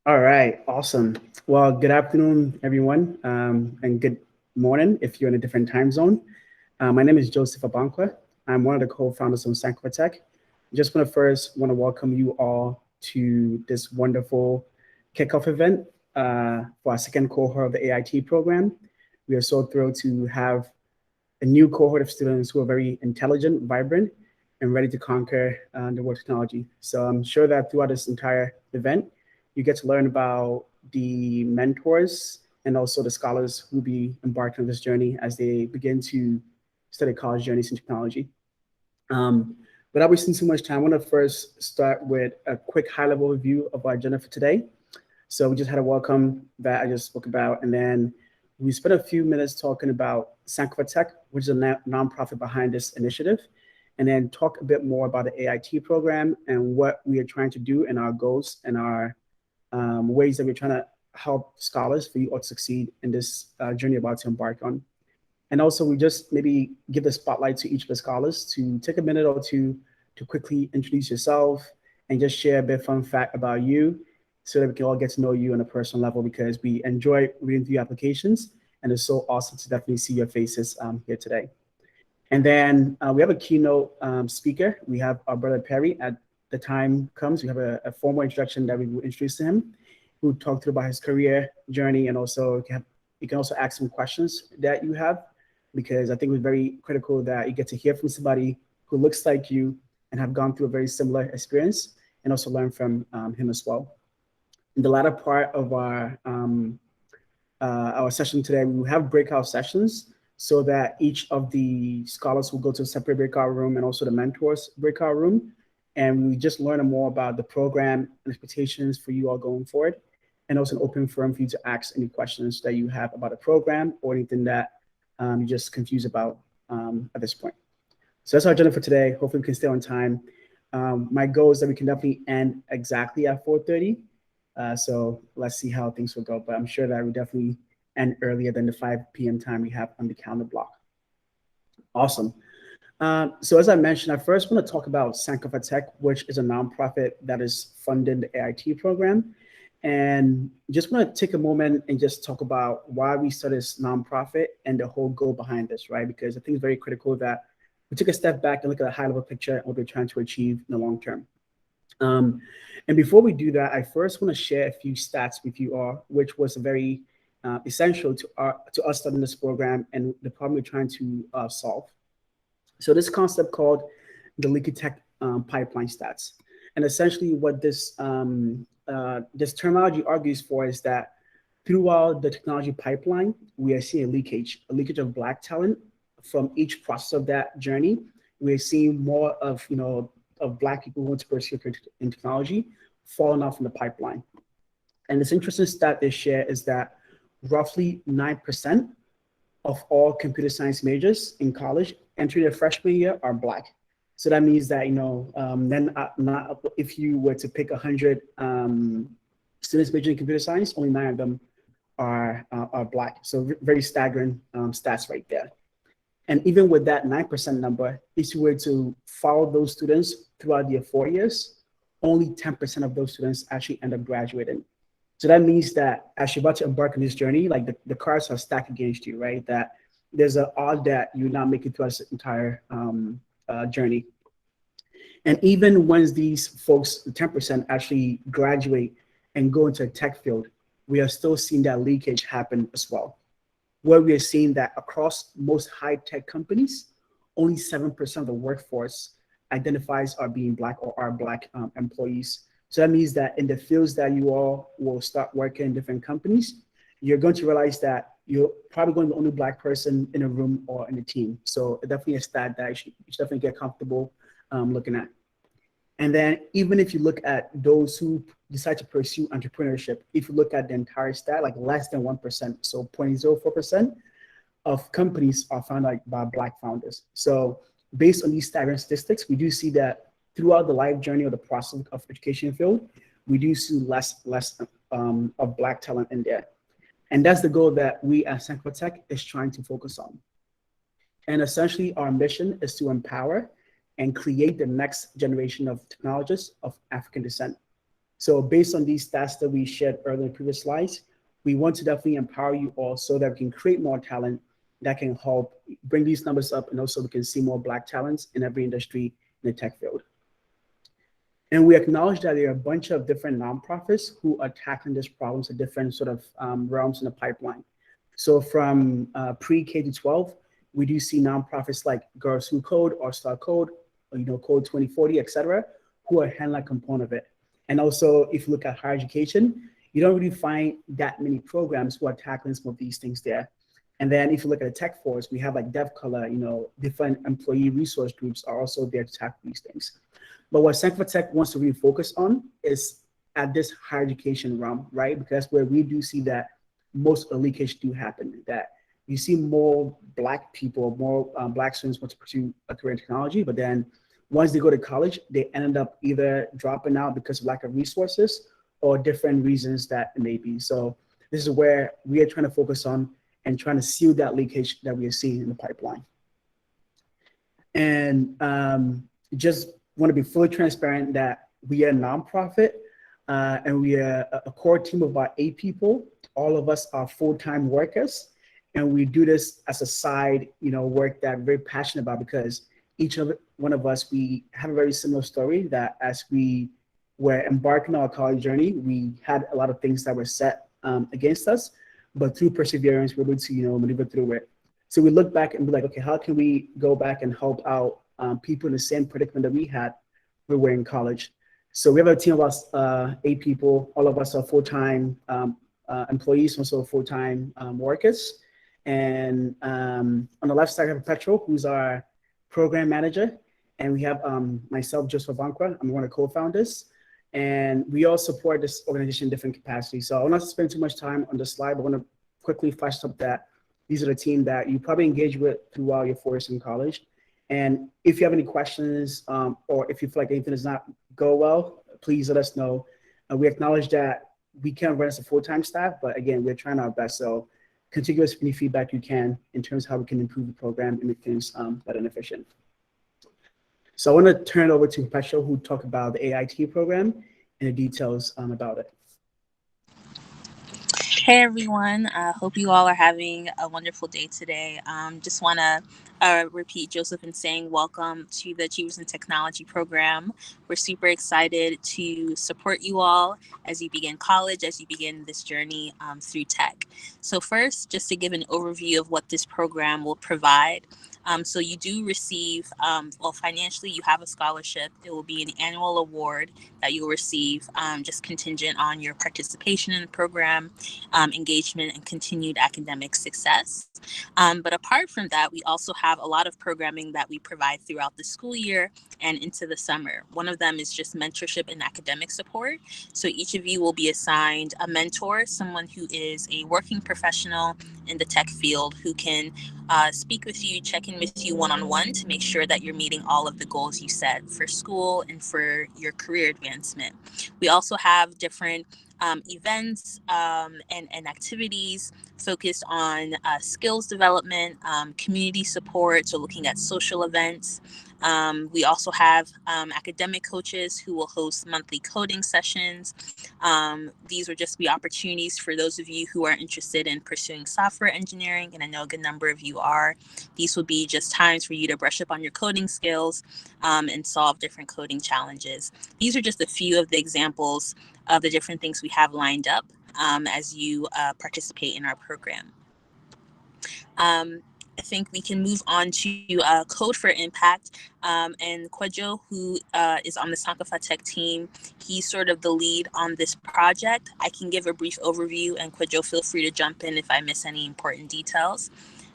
All right, awesome. Well, good afternoon, everyone, and good morning if you're in a different time zone. My name is Joseph Abankwa. I'm one of the co-founders of Sankofa Tech. Just want to welcome you all to this wonderful kickoff event for our second cohort of the AIT program. We are so thrilled to have a new cohort of students who are very intelligent, vibrant, and ready to conquer the world of technology. So I'm sure that throughout this entire event, you get to learn about the mentors and also the scholars who will be embarking on this journey as they begin to study college journeys in technology. Without wasting too much time, I want to first start with a quick high-level review of our agenda for today. So we just had a welcome that I just spoke about, and then we spent a few minutes talking about Sankofa Tech, which is a nonprofit behind this initiative, and then talk a bit more about the AIT program and what we are trying to do and our goals and our ways that we're trying to help scholars for you all to succeed in this journey you're about to embark on. And also, we just maybe give the spotlight to each of the scholars to take a minute or two to quickly introduce yourself and just share a bit of fun fact about you so that we can all get to know you on a personal level, because we enjoy reading through your applications and it's so awesome to definitely see your faces here today. And then we have a keynote speaker. We have our brother Perry. At the time comes, we have a formal introduction that we will introduce to him, who talked about his career journey, and also you can also ask some questions that you have, because I think it's very critical that you get to hear from somebody who looks like you and have gone through a very similar experience, and also learn from him as well. In the latter part of our session today, we will have breakout sessions so that each of the scholars will go to a separate breakout room, and also the mentors breakout room. And we just learn more about the program and expectations for you all going forward, and also an open forum for you to ask any questions that you have about the program or anything that you're just confused about at this point. So that's our agenda for today. Hopefully we can stay on time. My goal is that we can definitely end exactly at 4:30. So let's see how things will go, but I'm sure that we definitely end earlier than the 5 p.m. time we have on the calendar block. Awesome. So as I mentioned, I first want to talk about Sankofa Tech, which is a nonprofit that is funding the AIT program. And just want to take a moment and just talk about why we started this nonprofit and the whole goal behind this, right? Because I think it's very critical that we took a step back and look at a high level picture and what we're trying to achieve in the long term. And before we do that, I first want to share a few stats with you all, which was very essential to us studying this program and the problem we're trying to solve. So this concept called the leaky tech pipeline stats. And essentially what this terminology argues for is that throughout the technology pipeline, we are seeing a leakage of Black talent from each process of that journey. We're seeing more of Black people who want to pursue in technology falling off in the pipeline. And this interesting stat they share is that roughly 9% of all computer science majors in college entering their freshman year are Black. So that means that, then if you were to pick 100 students majoring in computer science, only 9 of them are Black. So very staggering stats right there. And even with that 9% number, if you were to follow those students throughout their 4 years, only 10% of those students actually end up graduating. So that means that as you're about to embark on this journey, like the cards are stacked against you, right? That there's an odd that you're not making throughout this entire journey. And even when these folks, 10% actually graduate and go into a tech field, we are still seeing that leakage happen as well, where we are seeing that across most high-tech companies, only 7% of the workforce identifies are being Black or are Black employees. So that means that in the fields that you all will start working in different companies, you're going to realize that you're probably going to be the only Black person in a room or in a team. So definitely a stat that you should definitely get comfortable looking at. And then even if you look at those who decide to pursue entrepreneurship, if you look at the entire stat, like less than 1%, so 0.04% of companies are founded by Black founders. So based on these staggering statistics, we do see that throughout the life journey of the process of education field, we do see less of Black talent in there. And that's the goal that we at Sankofa Tech is trying to focus on. And essentially our mission is to empower and create the next generation of technologists of African descent. So based on these stats that we shared earlier in previous slides, we want to definitely empower you all so that we can create more talent that can help bring these numbers up, and also we can see more Black talents in every industry in the tech field. And we acknowledge that there are a bunch of different nonprofits who are tackling these problems in different sort of realms in the pipeline. So from pre-K to 12, we do see nonprofits like Girls Who Code or Star Code, or, Code 2040, et cetera, who are handling a component of it. And also, if you look at higher education, you don't really find that many programs who are tackling some of these things there. And then if you look at the tech force, we have like DevColor, different employee resource groups are also there to tackle these things. But what Center for Tech wants to really focus on is at this higher education realm, right? Because that's where we do see that most leakage do happen, that you see more Black people, more Black students want to pursue a career in technology, but then once they go to college, they end up either dropping out because of lack of resources or different reasons that it may be. So this is where we are trying to focus on and trying to seal that leakage that we are seeing in the pipeline. And just want to be fully transparent that we are a nonprofit and we are a core team of about 8 people. All of us are full-time workers, and we do this as a side, work that we're very passionate about, because each of one of us, we have a very similar story, that as we were embarking on our college journey, we had a lot of things that were set against us, but through perseverance, we're able to, maneuver through it. So we look back and be like, okay, how can we go back and help out people in the same predicament that we had when we were in college? So we have a team of us, 8 people. All of us are full-time employees, also full-time workers. And on the left side, I have Petrol, who's our program manager. And we have myself, Joseph Vankwa. I'm one of the co-founders. And we all support this organization in different capacities. So I will not spend too much time on the slide, but I want to quickly flash up that these are the team that you probably engage with throughout your 4 years in college. And if you have any questions or if you feel like anything does not go well, please let us know. We acknowledge that we can't run as a full-time staff, but again, we're trying our best. So continue to give us any feedback you can in terms of how we can improve the program and make things better and efficient. So I want to turn it over to Petrol, who talk about the AIT program and the details about it. Hey everyone, hope you all are having a wonderful day today. Just want to repeat Joseph in saying welcome to the Achievers in Technology program. We're super excited to support you all as you begin college, as you begin this journey through tech. So first, just to give an overview of what this program will provide. So you do receive, well, financially, you have a scholarship. It will be an annual award that you'll receive, just contingent on your participation in the program, engagement, and continued academic success. But apart from that, we also have a lot of programming that we provide throughout the school year and into the summer. One of them is just mentorship and academic support. So each of you will be assigned a mentor, someone who is a working professional in the tech field who can speak with you, check in with you one-on-one to make sure that you're meeting all of the goals you set for school and for your career advancement. We also have different events and activities focused on skills development, community support, so looking at social events. We also have academic coaches who will host monthly coding sessions. These will just be opportunities for those of you who are interested in pursuing software engineering, and I know a good number of you are. These will be just times for you to brush up on your coding skills and solve different coding challenges. These are just a few of the examples of the different things we have lined up as you participate in our program. I think we can move on to Code for Impact. And Kwejo, who is on the Sankofa Tech team, he's sort of the lead on this project. I can give a brief overview, and Kwejo, feel free to jump in if I miss any important details.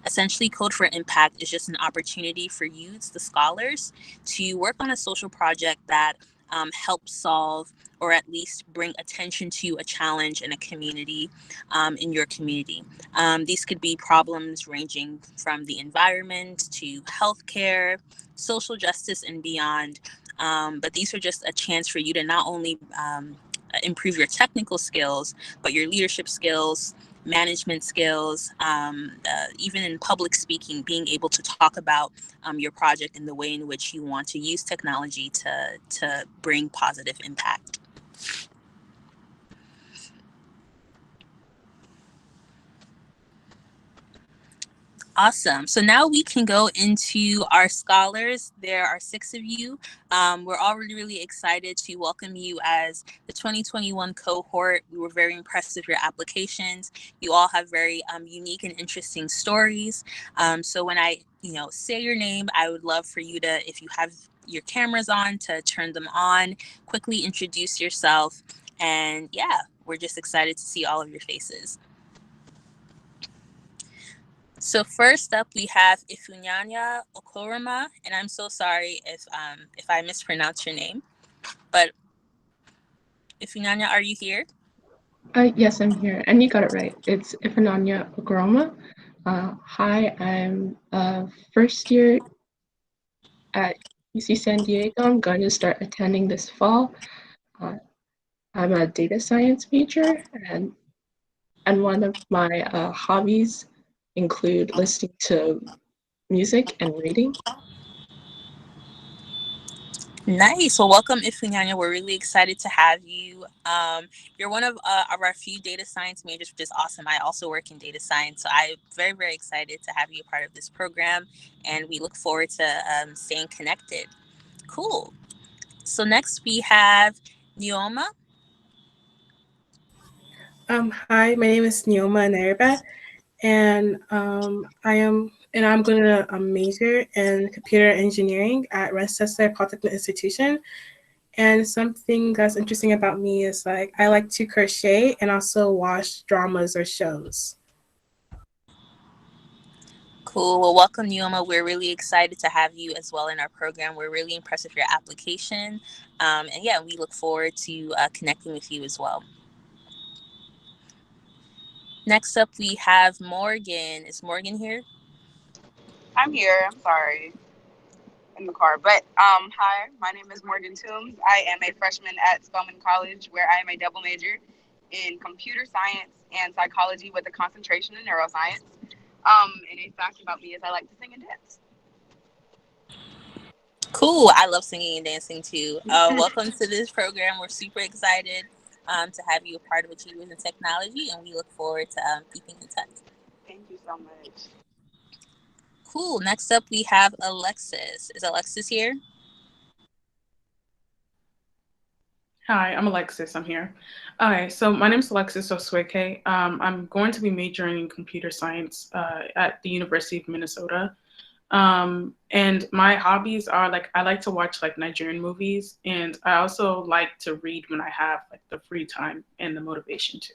Essentially, Code for Impact is just an opportunity for youths, the scholars, to work on a social project that helps solve or at least bring attention to a challenge in a community, in your community. These could be problems ranging from the environment to healthcare, social justice, and beyond. But these are just a chance for you to not only improve your technical skills, but your leadership skills, management skills, even in public speaking, being able to talk about your project in the way in which you want to use technology to bring positive impact. Awesome. So now we can go into our scholars. There are 6 of you. We're already really excited to welcome you as the 2021 cohort. We were very impressed with your applications. You all have very unique and interesting stories. So when I, say your name, I would love for you to, if you have your cameras on, to turn them on, quickly introduce yourself. And yeah, we're just excited to see all of your faces. So first up, we have Ifunyanya Okoroma, and I'm so sorry if I mispronounce your name, but Ifunyanya, are you here? Yes, I'm here, and you got it right. It's Ifananya Ogroma. Hi, I'm first year at UC San Diego. I'm going to start attending this fall. I'm a data science major, and one of my hobbies include listening to music and reading. Nice. Well, welcome, Ifunyanya. We're really excited to have you. You're one of our few data science majors, which is awesome. I also work in data science, so I'm very, very excited to have you a part of this program, and we look forward to staying connected. Cool. So next we have Neoma. Hi, my name is Neoma Nerba, and I'm going to major in computer engineering at Rochester Polytechnic Institution. And something that's interesting about me is I like to crochet and also watch dramas or shows. Cool. Well, welcome, Neoma. We're really excited to have you as well in our program. We're really impressed with your application. And yeah, we look forward to connecting with you as well. Next up, we have Morgan. Is Morgan here? I'm here. I'm sorry. In the car. But hi, my name is Morgan Toombs. I am a freshman at Spelman College, where I am a double major in computer science and psychology with a concentration in neuroscience. And a fact about me is I like to sing and dance. Cool. I love singing and dancing too. Welcome to this program. We're super excited to have you a part of Achievers in Technology, and we look forward to keeping in touch. Thank you so much. Cool. Next up, we have Alexis. Is Alexis here? Hi, I'm Alexis. I'm here. Okay, so my name is Alexis Osweke. I'm going to be majoring in computer science at the University of Minnesota. And my hobbies are I like to watch Nigerian movies, and I also like to read when I have the free time and the motivation to.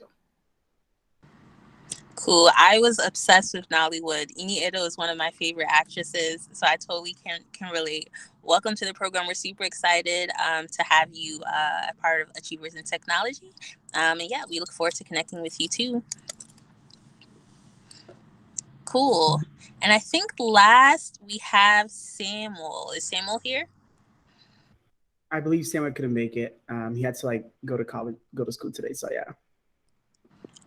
Cool. I was obsessed with Nollywood. Ini Edo is one of my favorite actresses, so I totally can relate. Welcome to the program. We're super excited to have you a part of Achievers in Technology. And yeah, we look forward to connecting with you too. Cool. And I think last we have Samuel. Is Samuel here? I believe Samuel couldn't make it. He had to go to school today. So yeah.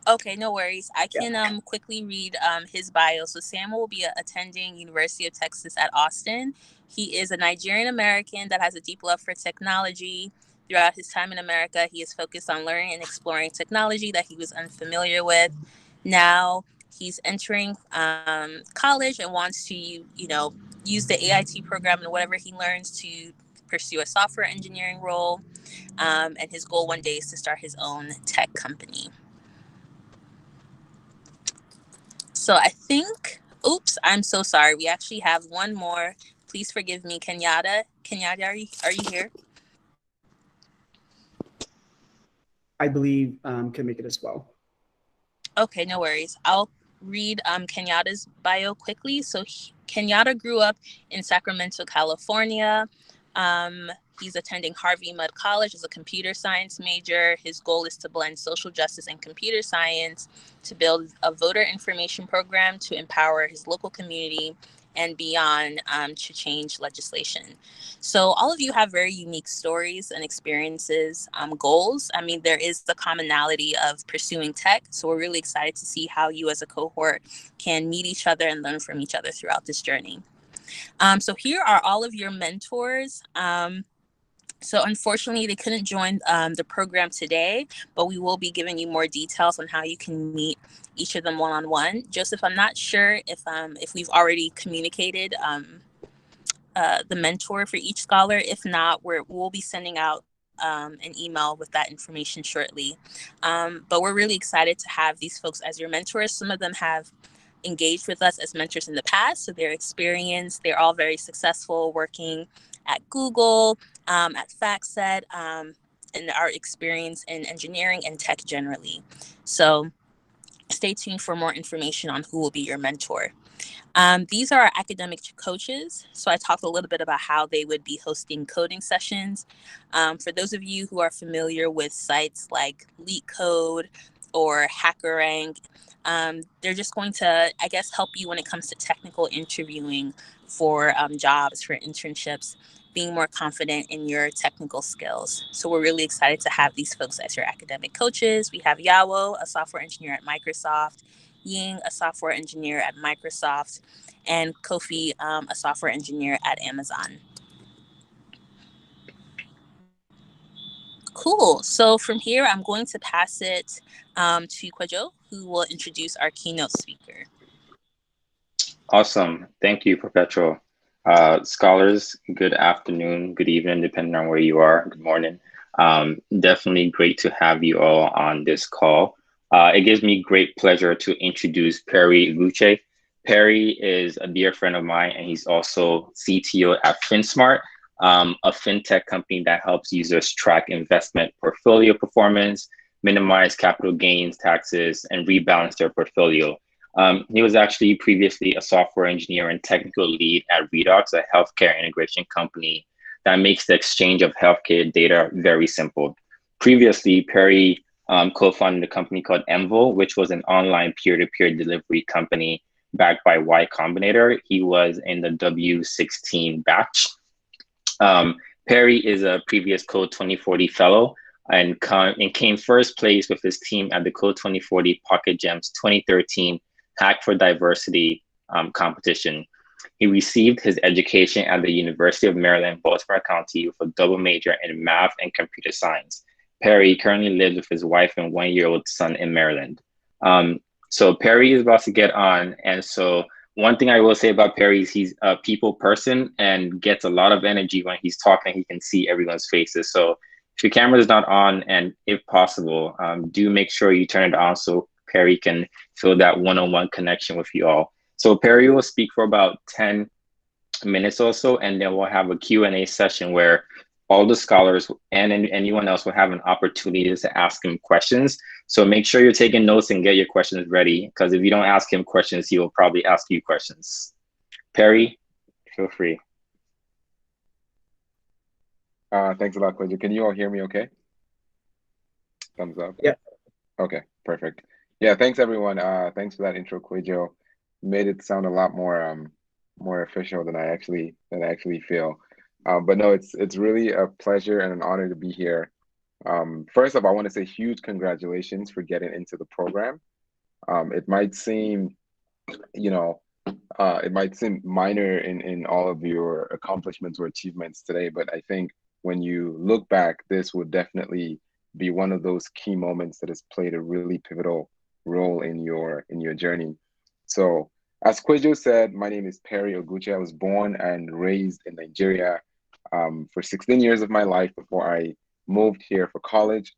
Okay, no worries. I can quickly read his bio. So Samuel will be attending University of Texas at Austin. He is a Nigerian American that has a deep love for technology. Throughout his time in America, he is focused on learning and exploring technology that he was unfamiliar with. Now he's entering college and wants to, use the AIT program and whatever he learns to pursue a software engineering role. And his goal one day is to start his own tech company. So I think, I'm so sorry. We actually have one more. Please forgive me, Kenyatta. Kenyatta, are you here? I believe can make it as well. Okay, no worries. I'll read Kenyatta's bio quickly. So Kenyatta grew up in Sacramento, California. He's attending Harvey Mudd College as a computer science major. His goal is to blend social justice and computer science to build a voter information program to empower his local community and beyond to change legislation. So all of you have very unique stories and experiences, goals. I mean, there is the commonality of pursuing tech. So we're really excited to see how you as a cohort can meet each other and learn from each other throughout this journey. So here are all of your mentors. So unfortunately, they couldn't join the program today, but we will be giving you more details on how you can meet each of them one-on-one. Joseph, I'm not sure if we've already communicated the mentor for each scholar. If not, we'll be sending out an email with that information shortly. But we're really excited to have these folks as your mentors. Some of them have engaged with us as mentors in the past, so they're experienced. They're all very successful working at Google, at FactSet, and our experience in engineering and tech generally. So stay tuned for more information on who will be your mentor. These are our academic coaches. So I talked a little bit about how they would be hosting coding sessions. For those of you who are familiar with sites like LeetCode or HackerRank, they're just going to, I guess, help you when it comes to technical interviewing for jobs, for internships, being more confident in your technical skills. So we're really excited to have these folks as your academic coaches. We have Yawo, a software engineer at Microsoft, Ying, a software engineer at Microsoft, and Kofi, a software engineer at Amazon. Cool. So from here, I'm going to pass it to Kwajo, who will introduce our keynote speaker. Awesome. Thank you, Perpetual. Scholars, good afternoon, good evening, depending on where you are. Good morning. Definitely great to have you all on this call. It gives me great pleasure to introduce Perry Uguche. Perry is a dear friend of mine, and he's also CTO at FinSmart, a fintech company that helps users track investment portfolio performance, minimize capital gains taxes, and rebalance their portfolio. He was actually previously a software engineer and technical lead at Redox, a healthcare integration company that makes the exchange of healthcare data very simple. Previously, Perry co-founded a company called Envo, which was an online peer-to-peer delivery company backed by Y Combinator. He was in the W16 batch. Perry is a previous Code 2040 fellow and came first place with his team at the Code 2040 Pocket Gems 2013 Hack for Diversity competition. He received his education at the University of Maryland, Baltimore County with a double major in math and computer science. Perry currently lives with his wife and one-year-old son in Maryland. So Perry is about to get on. And so one thing I will say about Perry is he's a people person and gets a lot of energy when he's talking. He can see everyone's faces. So if your camera is not on, and if possible, do make sure you turn it on so Perry can feel that one-on-one connection with you all. So Perry will speak for about 10 minutes or so, and then we'll have a Q&A session where all the scholars and anyone else will have an opportunity to ask him questions. So make sure you're taking notes and get your questions ready, because if you don't ask him questions, he will probably ask you questions. Perry, feel free. Thanks a lot, Kwajo. Can you all hear me okay? Thumbs up. Yeah. Okay, perfect. Yeah, thanks everyone. Thanks for that intro, Kwajo. Made it sound a lot more official than I actually feel. But no, it's really a pleasure and an honor to be here. First off, I want to say huge congratulations for getting into the program. It might seem, it might seem minor in all of your accomplishments or achievements today, but I think when you look back, this would definitely be one of those key moments that has played a really pivotal role in your journey. So as Kwajo said, my name is Perry Uguche. I was born and raised in Nigeria for 16 years of my life before I moved here for college.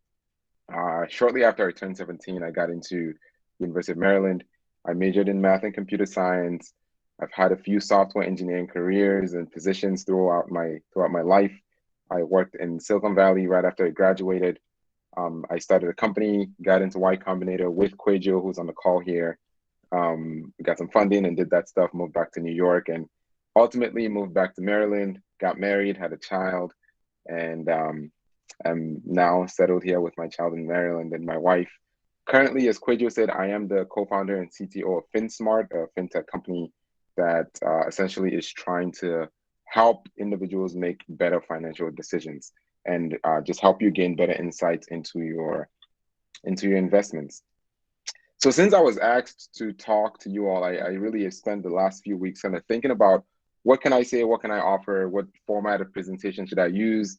Shortly after I turned 17, I got into University of Maryland. I majored in math and computer science. I've had a few software engineering careers and positions throughout my life. I worked in Silicon Valley right after I graduated. I started a company, got into Y Combinator with Kwajo, who's on the call here. Got some funding and did that stuff, moved back to New York, and ultimately moved back to Maryland, got married, had a child, and I'm now settled here with my child in Maryland and my wife. Currently, as Kwajo said, I am the co-founder and CTO of FinSmart, a fintech company that essentially is trying to help individuals make better financial decisions and just help you gain better insights into your investments. So since I was asked to talk to you all, I really have spent the last few weeks kind of thinking about what can I say, what can I offer, what format of presentation should I use.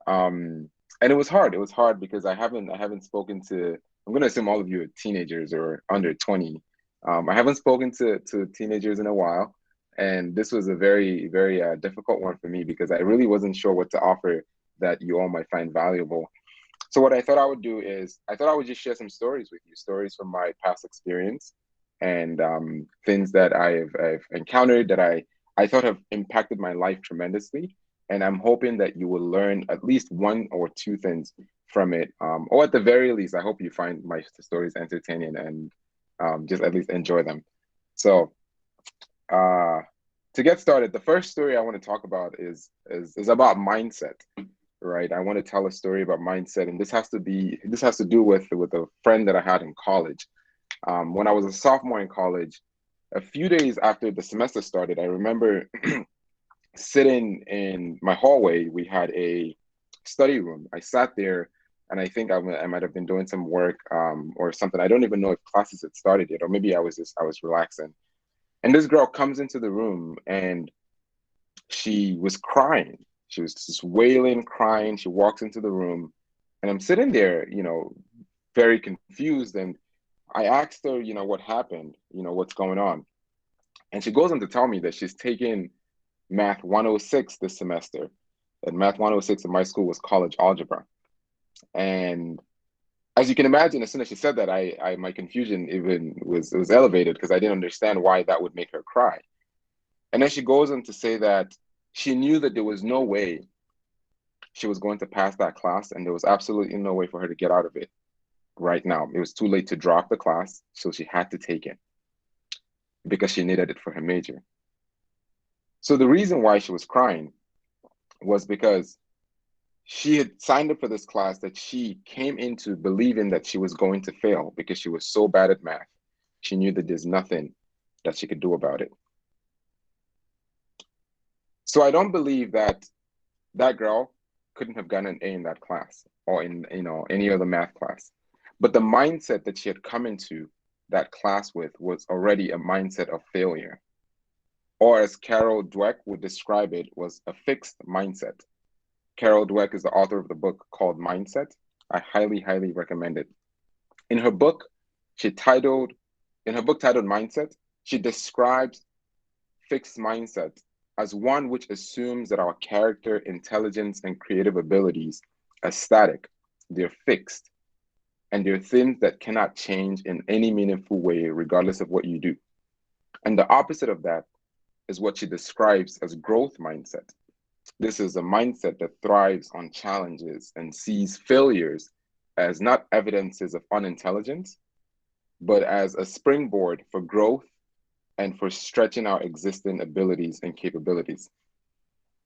And it was hard. It was hard because I haven't spoken to. I'm gonna assume all of you are teenagers or under 20. I haven't spoken to teenagers in a while, and this was a very very difficult one for me because I really wasn't sure what to offer that you all might find valuable. So what I thought I would do is I thought I would just share some stories with you, stories from my past experience and things that I've encountered that I thought have impacted my life tremendously. And I'm hoping that you will learn at least one or two things from it. Or at the very least, I hope you find my stories entertaining and just at least enjoy them. So uh, to get started, the first story I want to talk about is about mindset, right? I want to tell a story about mindset, and this has to do with a friend that I had in college. When I was a sophomore in college, a few days after the semester started, I remember sitting in my hallway. We had a study room. I sat there, and I think I might have been doing some work or something. I don't even know if classes had started yet, or maybe I was relaxing. And this girl comes into the room, and she was crying. She was just wailing, crying. She walks into the room, and I'm sitting there, very confused. And I asked her, what happened, what's going on. And she goes on to tell me that she's taking Math 106 this semester. And Math 106 in my school was college algebra. And as you can imagine, as soon as she said that, I my confusion even was elevated because I didn't understand why that would make her cry. And then she goes on to say that she knew that there was no way she was going to pass that class, and there was absolutely no way for her to get out of it right now. It was too late to drop the class, so she had to take it because she needed it for her major. So the reason why she was crying was because she had signed up for this class that she came into believing that she was going to fail because she was so bad at math. She knew that there's nothing that she could do about it. So I don't believe that that girl couldn't have gotten an A in that class or in any other math class. But the mindset that she had come into that class with was already a mindset of failure. Or as Carol Dweck would describe it, was a fixed mindset. Carol Dweck is the author of the book called Mindset. I highly, highly recommend it. In her book titled Mindset, she describes fixed mindset as one which assumes that our character, intelligence, and creative abilities are static, they're fixed, and they're things that cannot change in any meaningful way, regardless of what you do. And the opposite of that is what she describes as growth mindset. This is a mindset that thrives on challenges and sees failures as not evidences of unintelligence, but as a springboard for growth and for stretching our existing abilities and capabilities.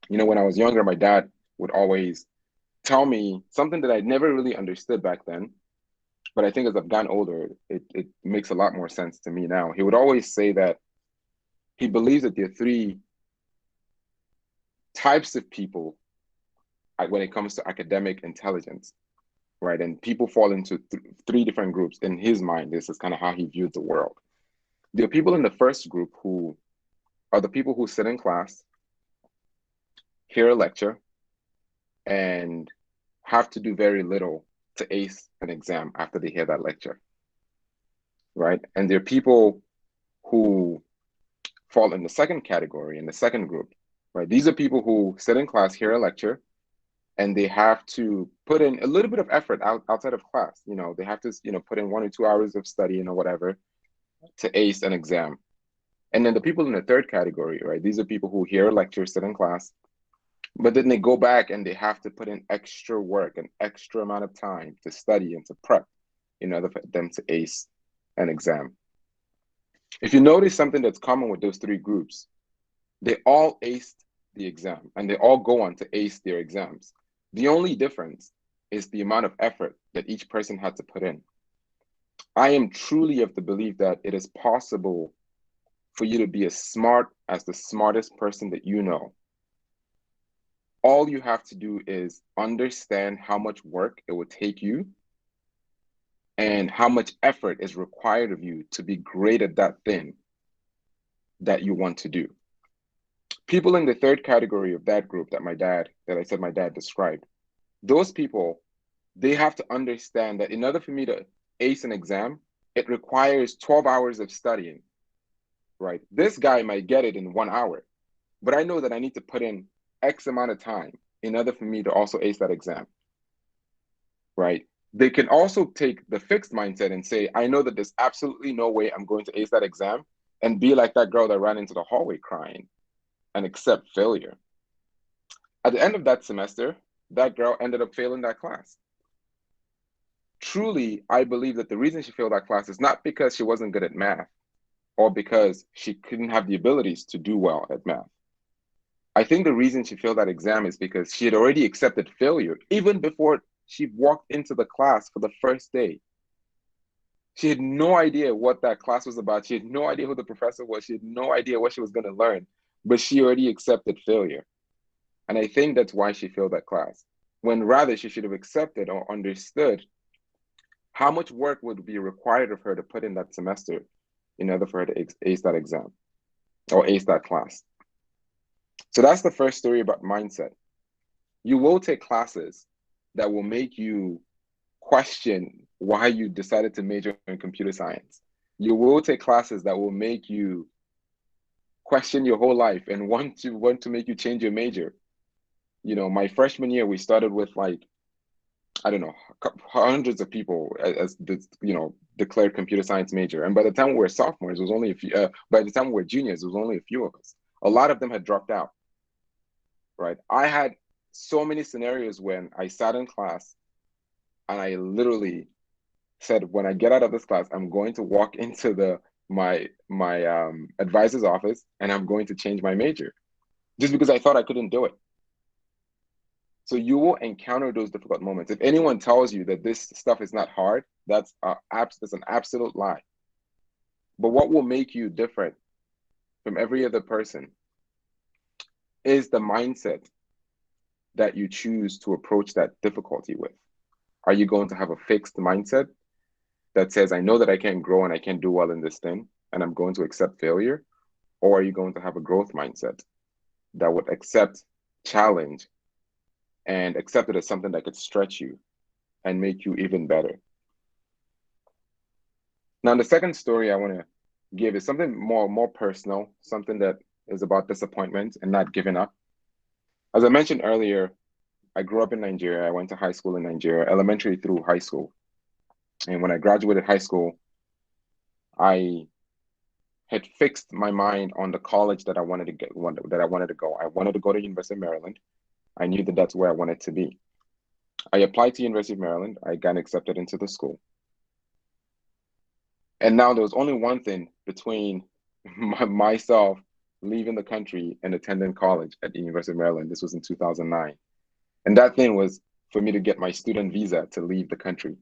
When I was younger, my dad would always tell me something that I never really understood back then, but I think as I've gotten older, it makes a lot more sense to me now. He would always say that he believes that there are three types of people when it comes to academic intelligence, right? And people fall into three different groups in his mind. This is kind of how he viewed the world. There are people in the first group who are the people who sit in class, hear a lecture, and have to do very little to ace an exam after they hear that lecture, right? And there are people who fall in the second category, in the second group, right? These are people who sit in class, hear a lecture, and they have to put in a little bit of effort outside of class. They have to, put in 1 or 2 hours of studying or whatever to ace an exam. And then the people in the third category, right? These are people who hear a lecture, sit in class, but then they go back and they have to put in extra work, an extra amount of time to study and to prep in order for them to ace an exam. If you notice something that's common with those three groups, they all aced the exam and they all go on to ace their exams. The only difference is the amount of effort that each person had to put in. I am truly of the belief that it is possible for you to be as smart as the smartest person that you know. All you have to do is understand how much work it would take you and how much effort is required of you to be great at that thing that you want to do. People in the third category of that group that I said my dad described, those people, they have to understand that in order for me to ace an exam, it requires 12 hours of studying, right? This guy might get it in 1 hour, but I know that I need to put in X amount of time in order for me to also ace that exam, right? They can also take the fixed mindset and say, I know that there's absolutely no way I'm going to ace that exam, and be like that girl that ran into the hallway crying and accept failure. At the end of that semester, that girl ended up failing that class. Truly, I believe that the reason she failed that class is not because she wasn't good at math or because she couldn't have the abilities to do well at math. I think the reason she failed that exam is because she had already accepted failure even before she walked into the class for the first day. She had no idea what that class was about. She had no idea who the professor was. She had no idea what she was going to learn, but she already accepted failure. And I think that's why she failed that class, when rather she should have accepted or understood how much work would be required of her to put in that semester in order for her to ace that exam or ace that class. So that's the first story about mindset. You will take classes that will make you question why you decided to major in computer science. You will take classes that will make you question your whole life and want to make you change your major. You know, my freshman year, we started with like, I don't know, hundreds of people as declared computer science major. And by the time we were sophomores, it was only a few. By the time we were juniors, it was only a few of us. A lot of them had dropped out. Right? I had so many scenarios when I sat in class and I literally said, when I get out of this class, I'm going to walk into my advisor's office and I'm going to change my major, just because I thought I couldn't do it. So you will encounter those difficult moments. If anyone tells you that this stuff is not hard, that's an absolute lie. But what will make you different from every other person is the mindset that you choose to approach that difficulty with. Are you going to have a fixed mindset that says, I know that I can't grow and I can't do well in this thing, and I'm going to accept failure? Or are you going to have a growth mindset that would accept challenge and accept it as something that could stretch you and make you even better? Now, the second story I want to give is something more personal, something that is about disappointment and not giving up. As I mentioned earlier, I grew up in Nigeria. I went to high school in Nigeria, elementary through high school. And when I graduated high school, I had fixed my mind on the college that I wanted to go. I wanted to go to University of Maryland. I knew that that's where I wanted to be. I applied to University of Maryland. I got accepted into the school. And now there was only one thing between myself leaving the country and attending college at the University of Maryland. This was in 2009. And that thing was for me to get my student visa to leave the country.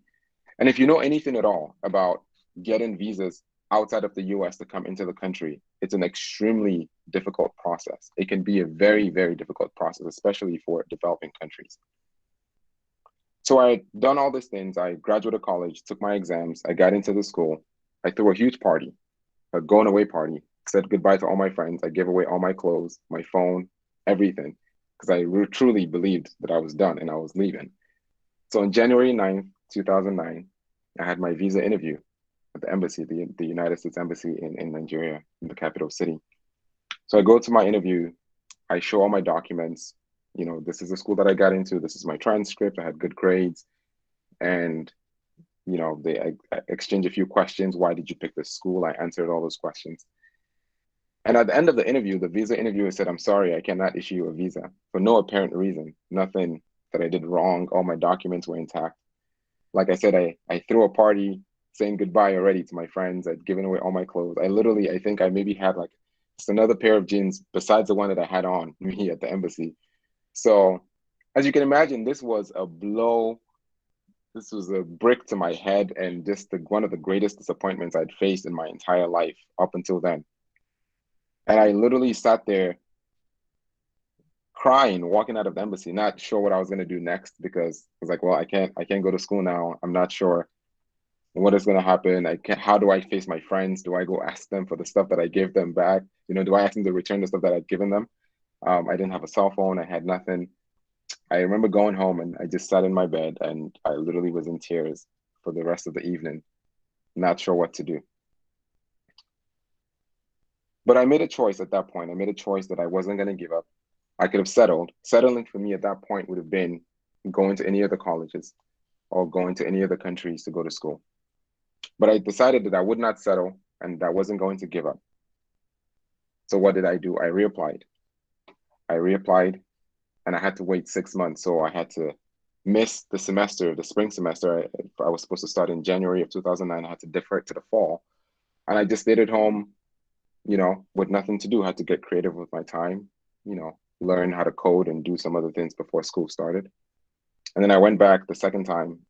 And if you know anything at all about getting visas outside of the US to come into the country, it's an extremely difficult process. It can be a very, very difficult process, especially for developing countries. So I had done all these things. I graduated college, took my exams, I got into the school. I threw a huge party, a going away party, said goodbye to all my friends. I gave away all my clothes, my phone, everything, because I truly believed that I was done and I was leaving. So on January 9th, 2009, I had my visa interview at the embassy, the United States Embassy in Nigeria, in the capital city. So I go to my interview, I show all my documents. You know, this is the school that I got into, this is my transcript, I had good grades. And, you know, I exchange a few questions. Why did you pick this school? I answered all those questions. And at the end of the interview, the visa interviewer said, I'm sorry, I cannot issue you a visa for no apparent reason, nothing that I did wrong. All my documents were intact. Like I said, I threw a party saying goodbye already to my friends. I'd given away all my clothes. I think I maybe had like just another pair of jeans besides the one that I had on me at the embassy. So as you can imagine, this was a blow. This was a brick to my head and just one of the greatest disappointments I'd faced in my entire life up until then. And I literally sat there crying, walking out of the embassy, not sure what I was going to do next, because I was like, well, I can't go to school now. I'm not sure what is going to happen. How do I face my friends? Do I go ask them for the stuff that I gave them back? You know, do I ask them to return the stuff that I'd given them? I didn't have a cell phone. I had nothing. I remember going home and I just sat in my bed and I literally was in tears for the rest of the evening, not sure what to do. But I made a choice at that point. I made a choice that I wasn't going to give up. I could have settled. Settling for me at that point would have been going to any other colleges or going to any other countries to go to school. But I decided that I would not settle and that I wasn't going to give up. So what did I do? I reapplied. And I had to wait 6 months. So I had to miss the semester, the spring semester. I was supposed to start in January of 2009. I had to defer it to the fall. And I just stayed at home, with nothing to do. I had to get creative with my time, learn how to code and do some other things before school started. And then I went back the second time.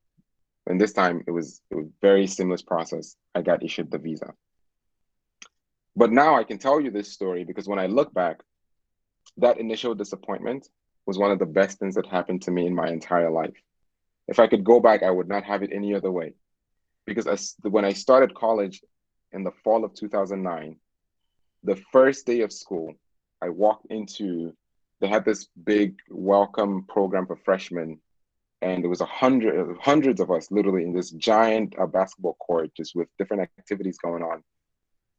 And this time it was very seamless process. I got issued the visa. But now I can tell you this story because when I look back, that initial disappointment was one of the best things that happened to me in my entire life. If I could go back, I would not have it any other way. Because when I started college in the fall of 2009, the first day of school, I walked into, they had this big welcome program for freshmen. And there was hundreds of us literally in this giant basketball court, just with different activities going on.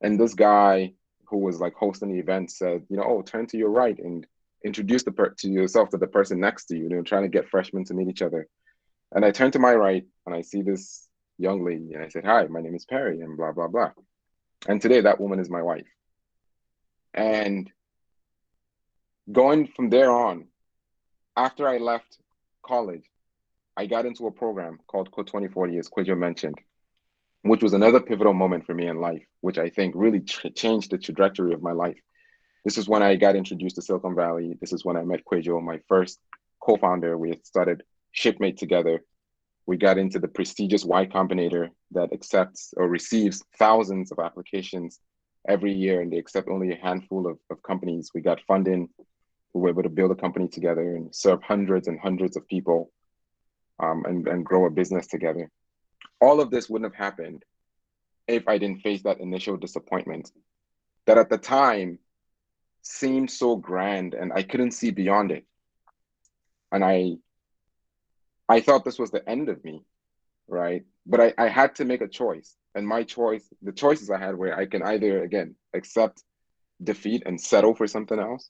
And this guy who was like hosting the event said, oh, turn to your right and introduce to yourself to the person next to you, trying to get freshmen to meet each other. And I turned to my right and I see this young lady and I said, hi, my name is Perry and blah, blah, blah. And today that woman is my wife. And going from there on, after I left college, I got into a program called Code 2040, as Kwejo mentioned, which was another pivotal moment for me in life, which I think really changed the trajectory of my life. This is when I got introduced to Silicon Valley. This is when I met Kwejo, my first co-founder. We had started Shipmate together. We got into the prestigious Y Combinator that accepts or receives thousands of applications every year, and they accept only a handful of companies. We got funding. We were able to build a company together and serve hundreds and hundreds of people. And grow a business together. All of this wouldn't have happened if I didn't face that initial disappointment that at the time seemed so grand and I couldn't see beyond it. And I thought this was the end of me, right? But I had to make a choice. And the choices I had were I can either, again, accept defeat and settle for something else,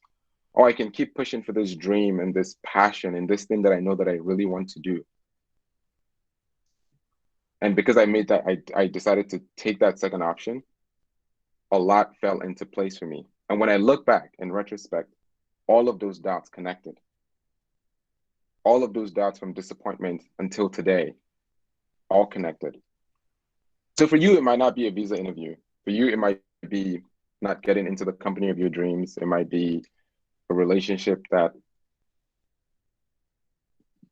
or I can keep pushing for this dream and this passion and this thing that I know that I really want to do. And because I made that, I decided to take that second option. A lot fell into place for me. And when I look back in retrospect, all of those dots connected. All of those dots from disappointment until today, all connected. So for you, it might not be a visa interview. For you, it might be not getting into the company of your dreams. It might be a relationship that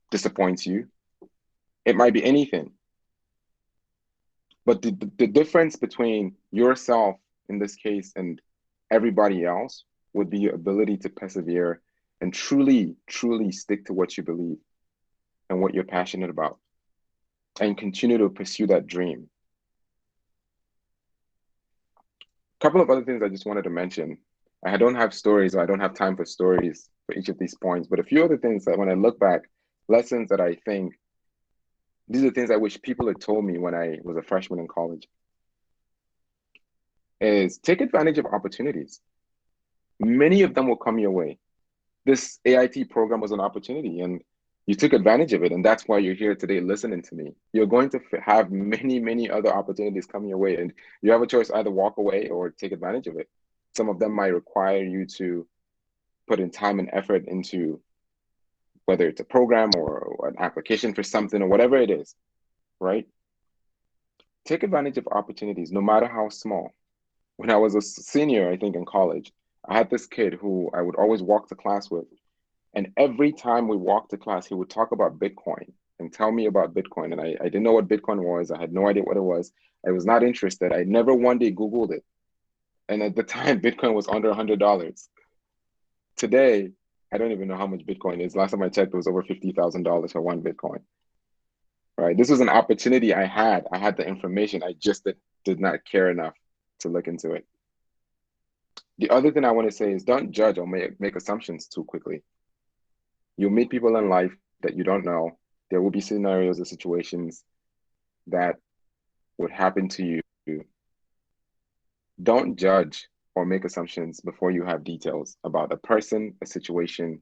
disappoints you. It might be anything. But the difference between yourself in this case and everybody else would be your ability to persevere and truly, truly stick to what you believe and what you're passionate about and continue to pursue that dream. A couple of other things I just wanted to mention. I don't have stories, or I don't have time for stories for each of these points, but a few other things that when I look back, lessons that I think, these are things I wish people had told me when I was a freshman in college, is take advantage of opportunities. Many of them will come your way. This AIT program was an opportunity and you took advantage of it. And that's why you're here today listening to me. You're going to have many, many other opportunities coming your way. And you have a choice, either walk away or take advantage of it. Some of them might require you to put in time and effort into whether it's a program or an application for something or whatever it is, right? Take advantage of opportunities, no matter how small. When I was a senior, I think in college, I had this kid who I would always walk to class with. And every time we walked to class, he would talk about Bitcoin and tell me about Bitcoin. And I didn't know what Bitcoin was. I had no idea what it was. I was not interested. I never one day Googled it. And at the time, Bitcoin was under $100. Today, I don't even know how much Bitcoin is. Last time I checked, it was over $50,000 for one Bitcoin. Right? This was an opportunity I had. I had the information. I just did not care enough to look into it. The other thing I want to say is don't judge or make assumptions too quickly. You'll meet people in life that you don't know. There will be scenarios or situations that would happen to you. Don't judge or make assumptions before you have details about a person, a situation,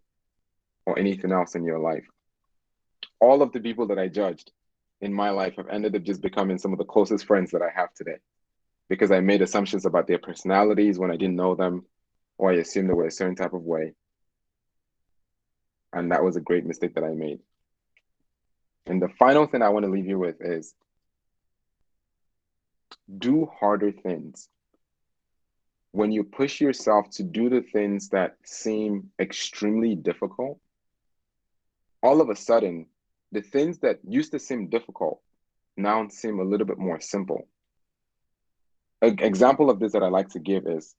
or anything else in your life. All of the people that I judged in my life have ended up just becoming some of the closest friends that I have today because I made assumptions about their personalities when I didn't know them, or I assumed they were a certain type of way. And that was a great mistake that I made. And the final thing I want to leave you with is do harder things. When you push yourself to do the things that seem extremely difficult, all of a sudden, the things that used to seem difficult now seem a little bit more simple. An example of this that I like to give is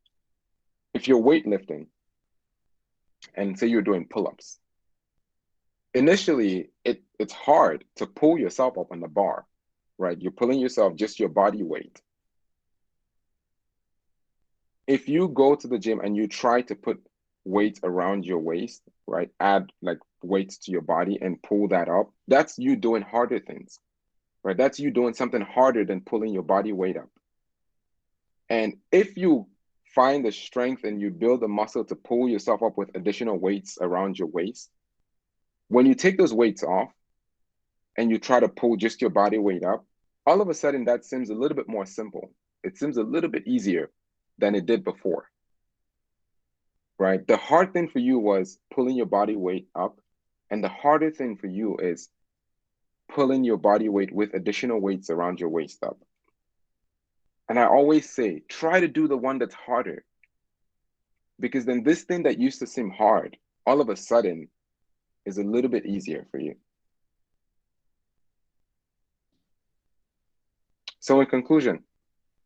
if you're weightlifting and say you're doing pull-ups, initially it's hard to pull yourself up on the bar, right? You're pulling yourself just your body weight. If you go to the gym and you try to put weights around your waist, right? Add like weights to your body and pull that up. That's you doing harder things, right? That's you doing something harder than pulling your body weight up. And if you find the strength and you build the muscle to pull yourself up with additional weights around your waist, when you take those weights off and you try to pull just your body weight up, all of a sudden that seems a little bit more simple. It seems a little bit easier than it did before, right? The hard thing for you was pulling your body weight up, and the harder thing for you is pulling your body weight with additional weights around your waist up. And I always say, try to do the one that's harder, because then this thing that used to seem hard, all of a sudden, is a little bit easier for you. So in conclusion,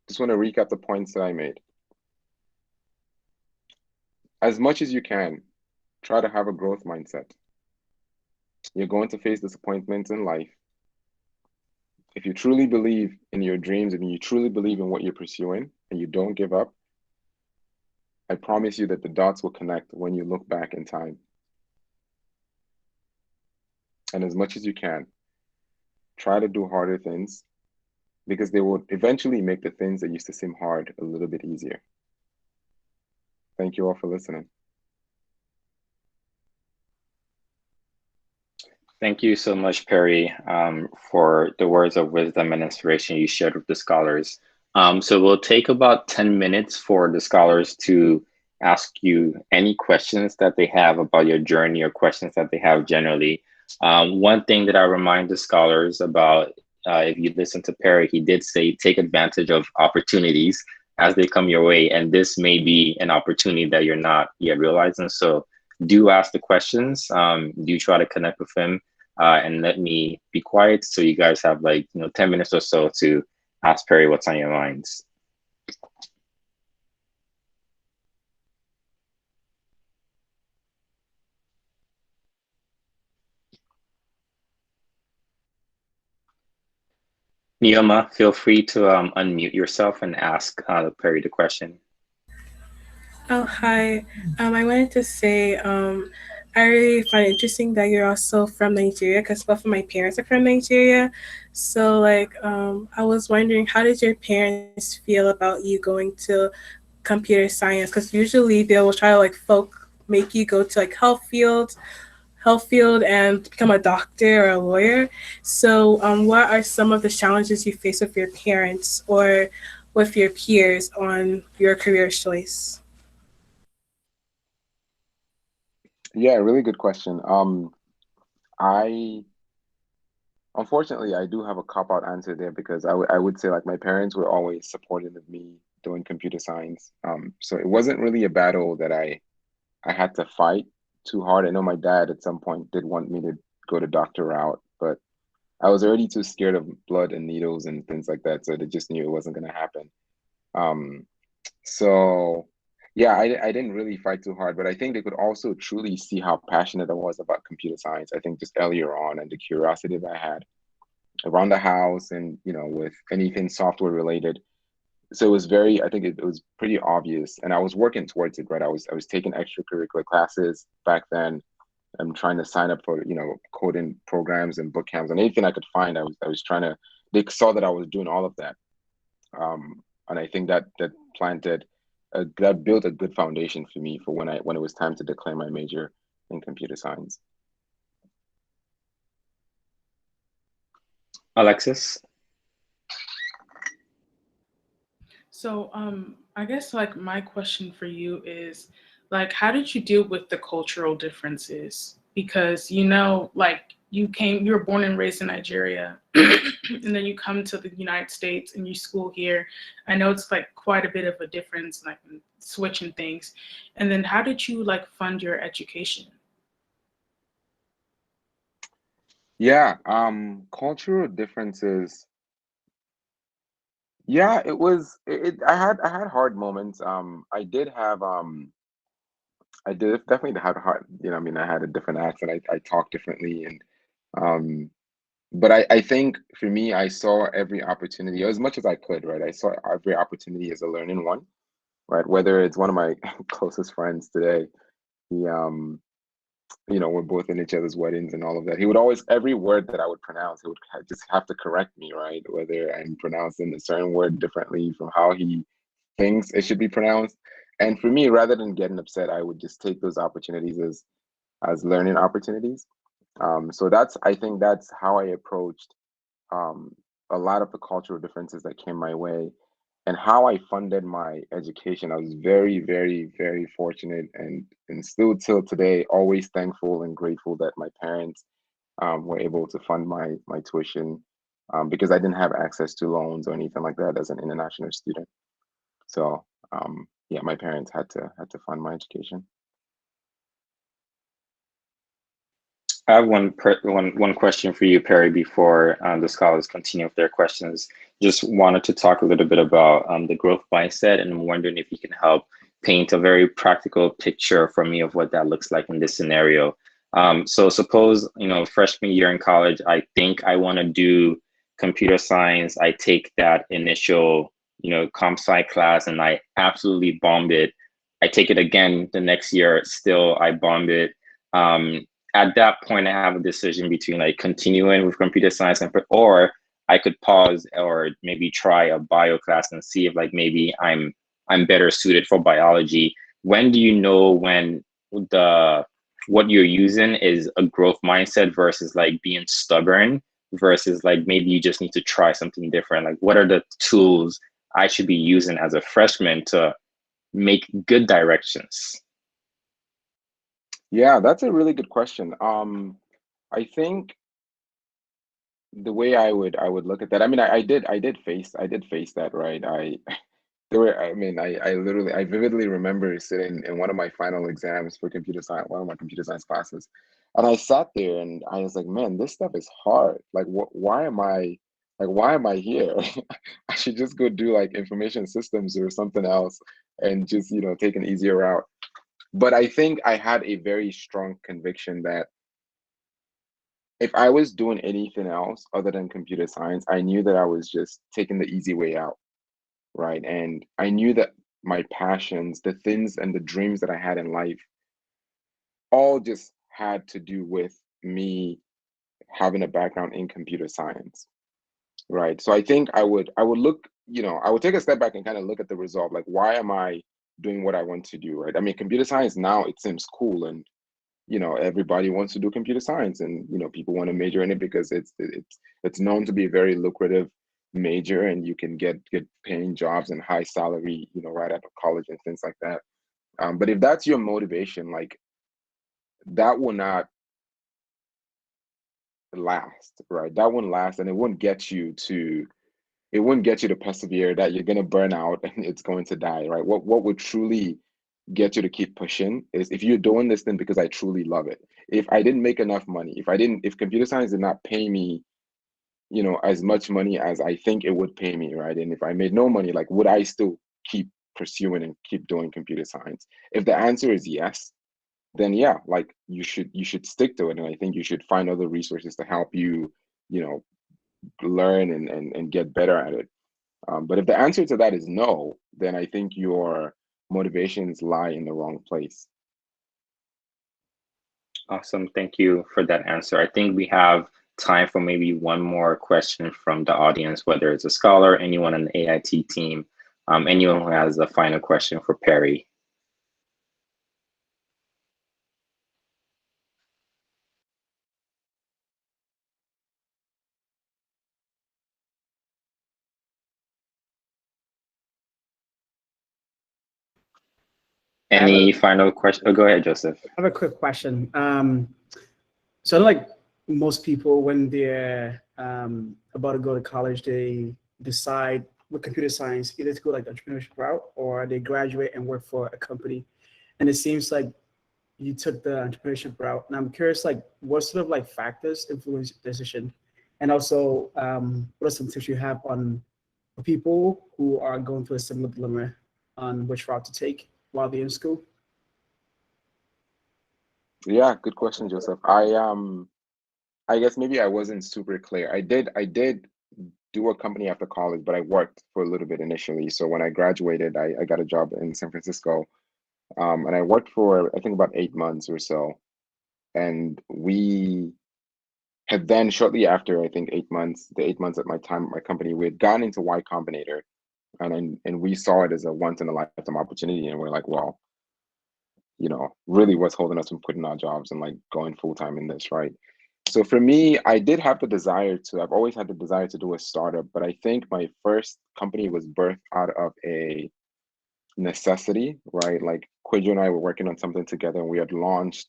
just want to recap the points that I made. As much as you can, try to have a growth mindset. You're going to face disappointments in life. If you truly believe in your dreams and you truly believe in what you're pursuing and you don't give up, I promise you that the dots will connect when you look back in time. And as much as you can, try to do harder things because they will eventually make the things that used to seem hard a little bit easier. Thank you all for listening. Thank you so much, Perry, for the words of wisdom and inspiration you shared with the scholars. So we'll take about 10 minutes for the scholars to ask you any questions that they have about your journey or questions that they have generally. One thing that I remind the scholars about, if you listen to Perry, he did say take advantage of opportunities as they come your way. And this may be an opportunity that you're not yet realizing. So do ask the questions. Do try to connect with him, and let me be quiet. So you guys have 10 minutes or so to ask Perry what's on your minds. Neoma, feel free to unmute yourself and ask Perry the question. Oh, hi. I wanted to say, I really find it interesting that you're also from Nigeria because both of my parents are from Nigeria. So, I was wondering, how did your parents feel about you going to computer science? Because usually they will try to make you go to health field and become a doctor or a lawyer. So, what are some of the challenges you face with your parents or with your peers on your career choice? Yeah, really good question. I unfortunately I do have a cop-out answer there because I would say like my parents were always supportive of me doing computer science. So it wasn't really a battle that I had to fight too hard. I know my dad at some point did want me to go the doctor route, but I was already too scared of blood and needles and things like that, so they just knew it wasn't going to happen. Um, so yeah, I didn't really fight too hard, but I think they could also truly see how passionate I was about computer science. I think just earlier on and the curiosity that I had around the house and with anything software related. So it was very, I think it was pretty obvious, and I was working towards it, right? I was taking extracurricular classes back then, am trying to sign up for, coding programs and boot camps and anything I could find. I was trying to. They saw that I was doing all of that, and I think that that built a good foundation for me for when it was time to declare my major in computer science. Alexis? So, I guess like my question for you is like, how did you deal with the cultural differences? Because, like you were born and raised in Nigeria, and then you come to the United States and you school here. I know it's like quite a bit of a difference, like switching things. And then how did you like fund your education? Yeah, cultural differences. Yeah, it was I had hard moments. I did definitely have hard, I mean, I had a different accent. I talked differently, and um but I think for me, I saw every opportunity as much as I could, right? I saw every opportunity as a learning one, right? Whether it's one of my closest friends today, he we're both in each other's weddings and all of that. He would always, every word that I would pronounce, he would just have to correct me, right? Whether I'm pronouncing a certain word differently from how he thinks it should be pronounced. And for me, rather than getting upset, I would just take those opportunities as learning opportunities. So I think that's how I approached um, a lot of the cultural differences that came my way, and how I funded my education. I was very, very, very fortunate, and still till today, always thankful and grateful that my parents were able to fund my tuition, because I didn't have access to loans or anything like that as an international student. So yeah, my parents had to fund my education. I have one question for you, Perry, before the scholars continue with their questions. Just wanted to talk a little bit about the growth mindset, and I'm wondering if you can help paint a very practical picture for me of what that looks like in this scenario. So suppose, freshman year in college, I think I want to do computer science. I take that initial, comp sci class, and I absolutely bombed it. I take it again the next year, still I bombed it. At that point, I have a decision between like continuing with computer science or I could pause or maybe try a bio class and see if like maybe I'm better suited for biology. When do you know when what you're using is a growth mindset versus like being stubborn versus like maybe you just need to try something different? Like, what are the tools I should be using as a freshman to make good directions? Yeah, that's a really good question. I think the way I would look at that, I mean, I did face that, right? There were, I mean, I vividly remember sitting in one of my final exams for computer science, one of my computer science classes, and I sat there and I was like, man, this stuff is hard. Like, why am I here? I should just go do like information systems or something else and just, take an easier route. But I think I had a very strong conviction that if I was doing anything else other than computer science, I knew that I was just taking the easy way out, right? And I knew that my passions, the things and the dreams that I had in life, all just had to do with me having a background in computer science, right? So I think I would look, I would take a step back and kind of look at the result, like why am I doing what I want to do, right? I mean, computer science now it seems cool, and everybody wants to do computer science, and people want to major in it because it's known to be a very lucrative major, and you can get good paying jobs and high salary, right out of college and things like that. But if that's your motivation, like that will not last, right? That won't last, and it wouldn't get you to persevere, that you're going to burn out and it's going to die, right? What would truly get you to keep pushing is if you're doing this thing because I truly love it. If I didn't make enough money, if computer science did not pay me, as much money as I think it would pay me, right? And if I made no money, like would I still keep pursuing and keep doing computer science? If the answer is yes, then yeah, like you should stick to it. And I think you should find other resources to help you, you know, learn and get better at it. But if the answer to that is no, then I think your motivations lie in the wrong place. Awesome. Thank you for that answer. I think we have time for maybe one more question from the audience, whether it's a scholar, anyone on the AIT team, anyone who has a final question for Perry. Any final question? Oh, go ahead, Joseph. I have a quick question. So like most people, when they're about to go to college, they decide with computer science either to go like the entrepreneurship route or they graduate and work for a company. And it seems like you took the entrepreneurship route. And I'm curious, like, what sort of like factors influence your decision? And also, what are some tips you have on for people who are going through a similar dilemma on which route to take while they're in school? Yeah, good question, Joseph. I guess maybe I wasn't super clear. I did do a company after college, but I worked for a little bit initially. So when I graduated, I got a job in San Francisco, and I worked for I think about 8 months or so. And we had then shortly after I think 8 months, the 8 months at my time at my company, we had gone into Y Combinator, and we saw it as a once in a lifetime opportunity, and we're like, well, really what's holding us from quitting our jobs and like going full time in this, right? So for me, I've always had the desire to do a startup, but I think my first company was birthed out of a necessity, right? Like Kweju and I were working on something together and we had launched,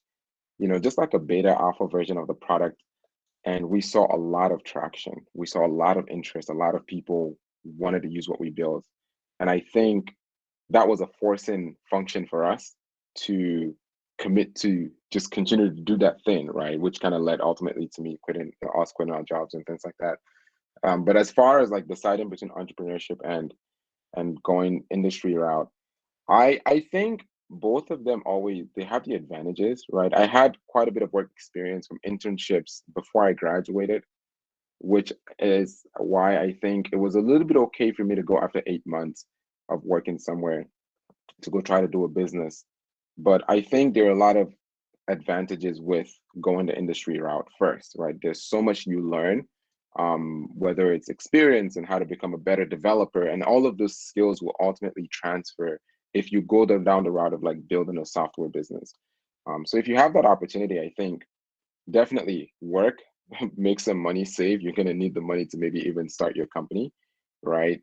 just like a beta alpha version of the product. And we saw a lot of traction. We saw a lot of interest. A lot of people wanted to use what we built. And I think that was a forcing function for us to commit to just continue to do that thing, right? Which kind of led ultimately to me us quitting our jobs and things like that. But as far as like deciding between entrepreneurship and going industry route, I think both of them always they have the advantages, right? I had quite a bit of work experience from internships before I graduated, which is why I think it was a little bit okay for me to go after 8 months of working somewhere to go try to do a business. But I think there are a lot of advantages with going the industry route first, right? There's so much you learn, whether it's experience and how to become a better developer, and all of those skills will ultimately transfer if you go down the route of like building a software business. So if you have that opportunity, I think definitely work, make some money, save. You're going to need the money to maybe even start your company, right?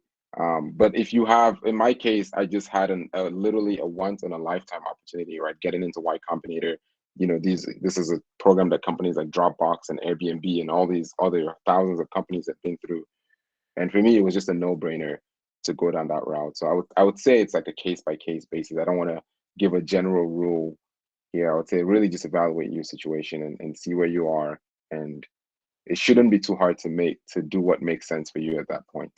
But if you have, in my case, I just had literally a once in a lifetime opportunity, right? Getting into Y Combinator. This is a program that companies like Dropbox and Airbnb and all these other thousands of companies have been through. And for me, it was just a no-brainer to go down that route. So I would say it's like a case by case basis. I don't want to give a general rule here. I would say really just evaluate your situation and see where you are. And it shouldn't be too hard to do what makes sense for you at that point.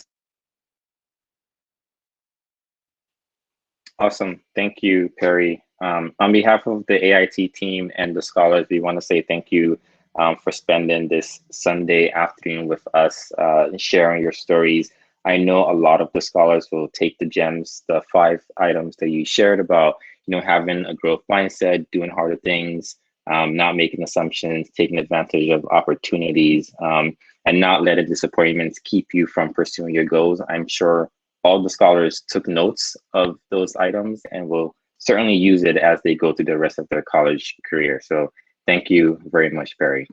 Awesome. Thank you, Perry. On behalf of the AIT team and the scholars, we want to say thank you for spending this Sunday afternoon with us, sharing your stories. I know a lot of the scholars will take the gems, the 5 items that you shared about, having a growth mindset, doing harder things, not making assumptions, taking advantage of opportunities, and not letting disappointments keep you from pursuing your goals. I'm sure all the scholars took notes of those items and will certainly use it as they go through the rest of their college career. So thank you very much, Perry.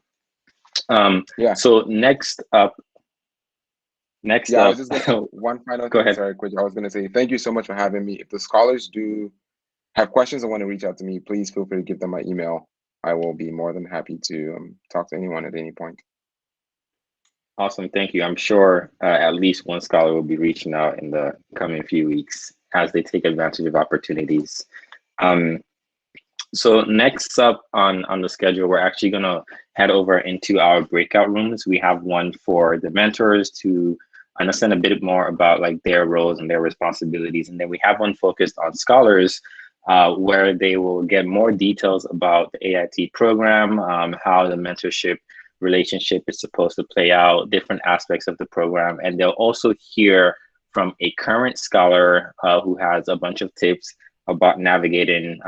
Yeah. So next up. I was just gonna one final Go thing. ahead. Sorry, Kweju. I was gonna say thank you so much for having me. If the scholars do have questions and want to reach out to me, please feel free to give them my email. I will be more than happy to talk to anyone at any point. Awesome, thank you. I'm sure at least one scholar will be reaching out in the coming few weeks as they take advantage of opportunities. So next up on the schedule, we're actually gonna head over into our breakout rooms. We have one for the mentors to understand a bit more about like their roles and their responsibilities. And then we have one focused on scholars where they will get more details about the AIT program, how the mentorship relationship is supposed to play out, different aspects of the program. And they'll also hear from a current scholar who has a bunch of tips about navigating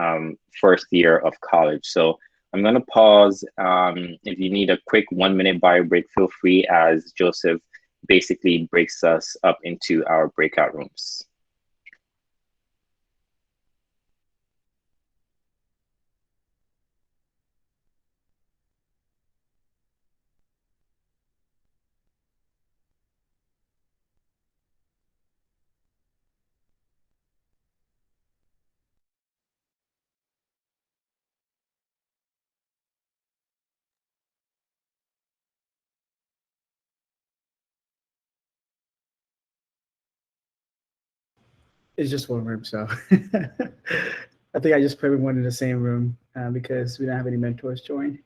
first year of college. So I'm going to pause. If you need a quick 1 minute bio break, feel free, as Joseph basically breaks us up into our breakout rooms. It's just one room, so I think I just put everyone in the same room because we don't have any mentors join.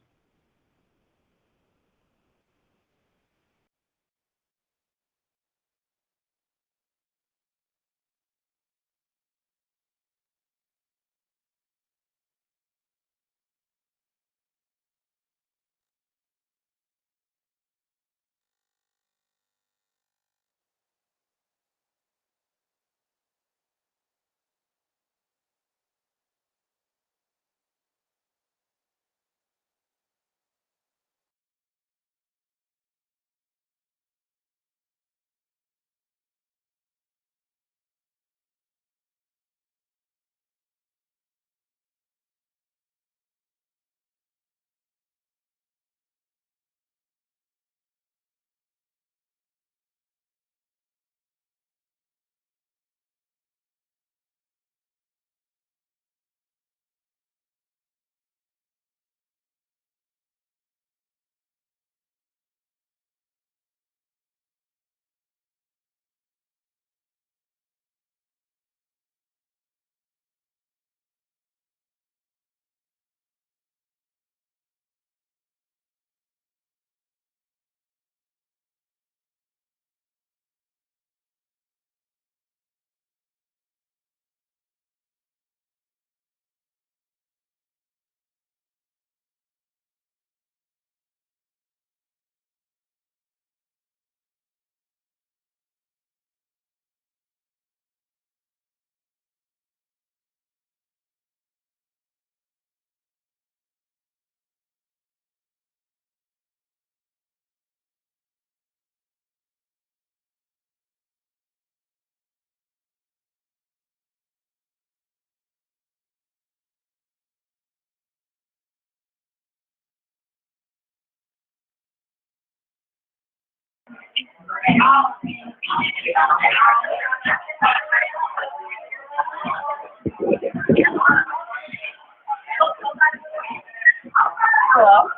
Hello?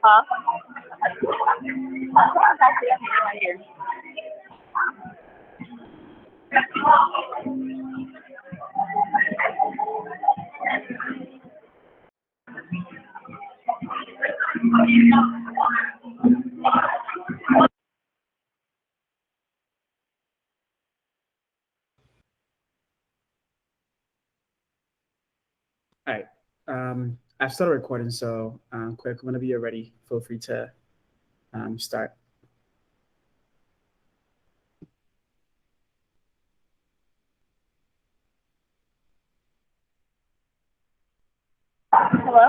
Huh? All right. I've started recording, so quick, whenever you're ready, feel free to start. Hello?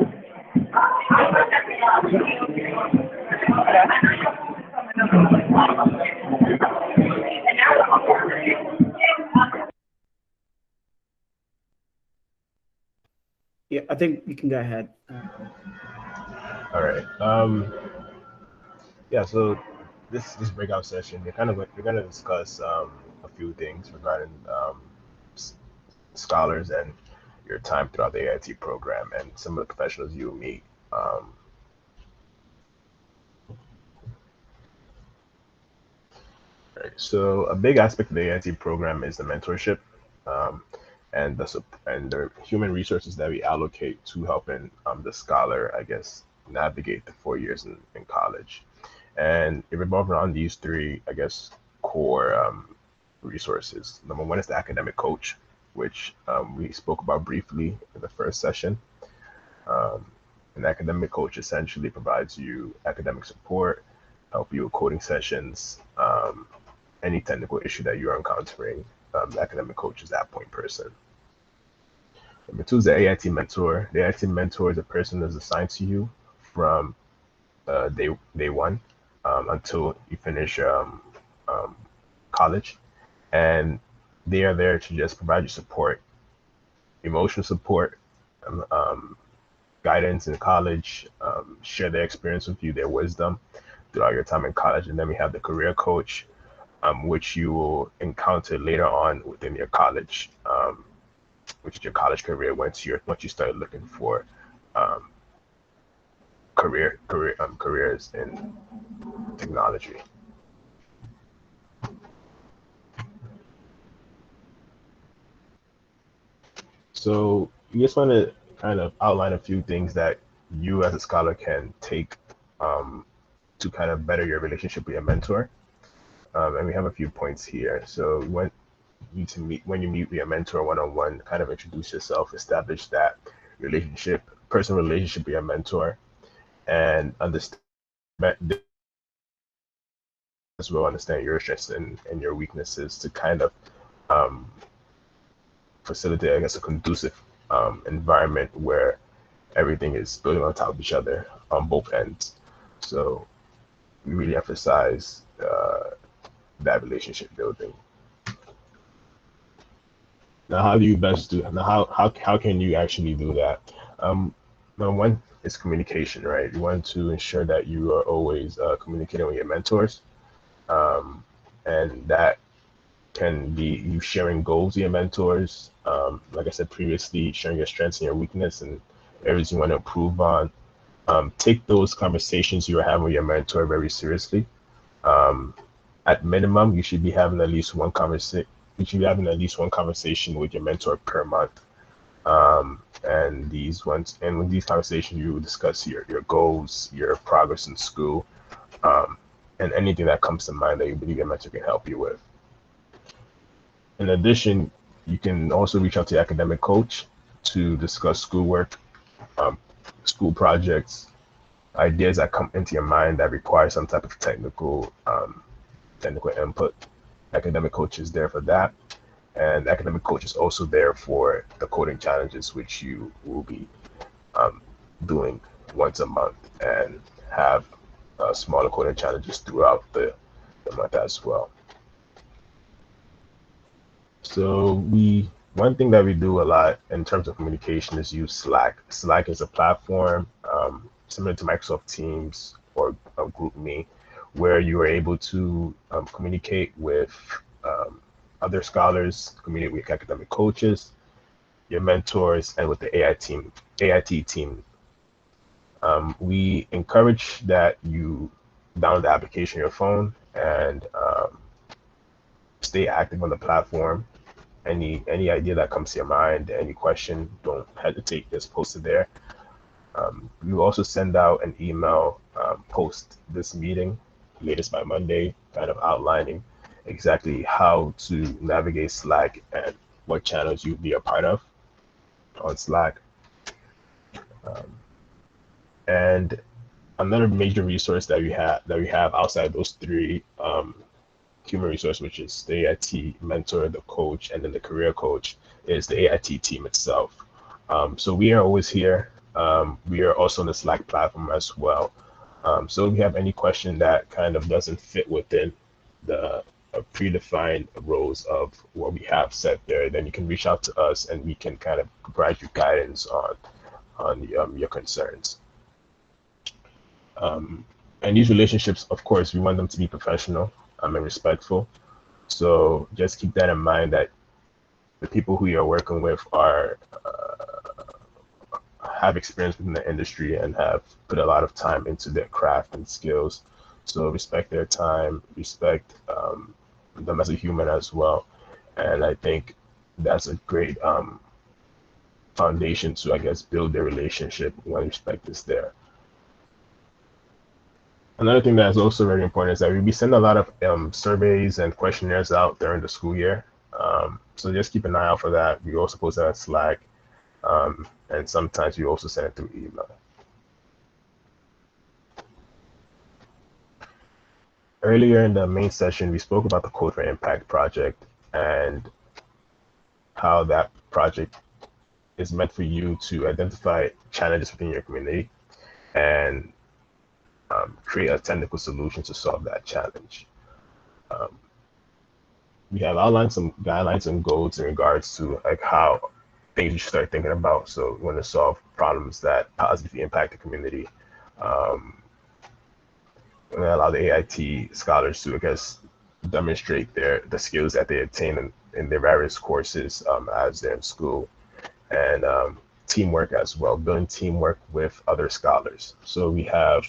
Yeah, I think you can go ahead. All right. Yeah. So this breakout session, we're gonna discuss a few things regarding scholars and your time throughout the AIT program and some of the professionals you meet. Right. So a big aspect of the AIT program is the mentorship. Um, and the human resources that we allocate to helping the scholar, I guess, navigate the 4 years in college. And it revolves around these three, I guess, core resources. Number one is the academic coach. which we spoke about briefly in the first session. An academic coach essentially provides you academic support, help you with coding sessions, any technical issue that you're encountering. The academic coach is that point person. Number two is the AIT mentor. The AIT mentor is a person that's assigned to you from day one until you finish college, and they are there to just provide you support, emotional support, um, guidance in college, share their experience with you, their wisdom throughout your time in college. And then we have the career coach, which you will encounter later on within your college, which is your college career once you start looking for um, careers in technology. So you just want to kind of outline a few things that you as a scholar can take to kind of better your relationship with your mentor. And we have a few points here. So when you meet with your mentor one-on-one, kind of introduce yourself, establish that personal relationship with your mentor, and understand as well, understand your strengths and your weaknesses to kind of um, facilitate, I guess, a conducive environment where everything is building on top of each other on both ends. So we really emphasize that relationship building. Now, how do you best do that? Now, how can you actually do that? Number one is communication, right? You want to ensure that you are always communicating with your mentors, and that can be you sharing goals with your mentors. Like I said previously, sharing your strengths and your weakness and areas you want to improve on. Take those conversations you are having with your mentor very seriously. At minimum, you should be having at least one conversation. You should be having at least one conversation with your mentor per month. And with these conversations, you will discuss your goals, your progress in school, and anything that comes to mind that you believe your mentor can help you with. In addition, you can also reach out to your academic coach to discuss schoolwork, school projects, ideas that come into your mind that require some type of technical input. Academic coach is there for that, and academic coach is also there for the coding challenges, which you will be doing once a month, and have smaller coding challenges throughout the month as well. So one thing that we do a lot in terms of communication is use Slack. Slack is a platform similar to Microsoft Teams or GroupMe, where you are able to communicate with other scholars, communicate with academic coaches, your mentors, and with the AIT team. We encourage that you download the application on your phone and stay active on the platform. Any idea that comes to your mind, any question, don't hesitate, just post it there. We will also send out an email post this meeting, latest by Monday, kind of outlining exactly how to navigate Slack and what channels you'd be a part of on Slack. And another major resource that we have outside those three human resource, which is the AIT mentor, the coach, and then the career coach, is the AIT team itself. So we are always here. We are also on the Slack platform as well. So if you have any question that kind of doesn't fit within the predefined roles of what we have set there, then you can reach out to us and we can kind of provide you guidance on your concerns. And these relationships, of course, we want them to be professional and respectful. So just keep that in mind, that the people who you're working with are have experience within the industry and have put a lot of time into their craft and skills. So respect their time, respect them as a human as well. And I think that's a great foundation to, I guess, build their relationship when respect is there. Another thing that is also very important is that we send a lot of surveys and questionnaires out during the school year. So just keep an eye out for that. We also post that on Slack, and sometimes we also send it through email. Earlier in the main session, we spoke about the Code for Impact project and how that project is meant for you to identify challenges within your community and create a technical solution to solve that challenge. We have outlined some guidelines and goals in regards to like how things you should start thinking about. So we want to solve problems that positively impact the community. We allow the AIT scholars to, I guess, demonstrate the skills that they attain in their various courses as they're in school, and teamwork as well, building teamwork with other scholars. So we have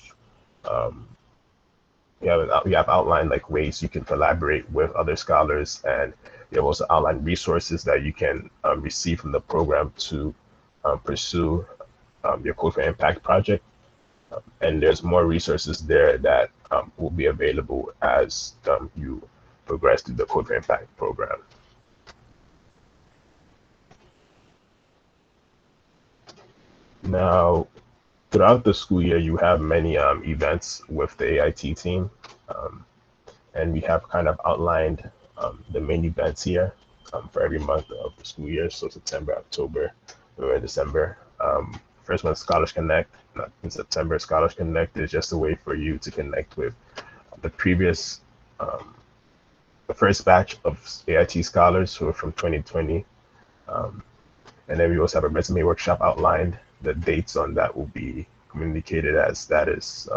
outlined like ways you can collaborate with other scholars, and we have also outlined resources that you can receive from the program to pursue your Code for Impact project. And there's more resources there that will be available as you progress through the Code for Impact program. Now, throughout the school year, you have many events with the AIT team, and we have kind of outlined the main events here for every month of the school year. So September, October, November, December. First one, Scholars Connect. In September, Scholars Connect is just a way for you to connect with the previous, the first batch of AIT scholars who are from 2020. And then we also have a resume workshop outlined. The dates on that will be communicated as that is,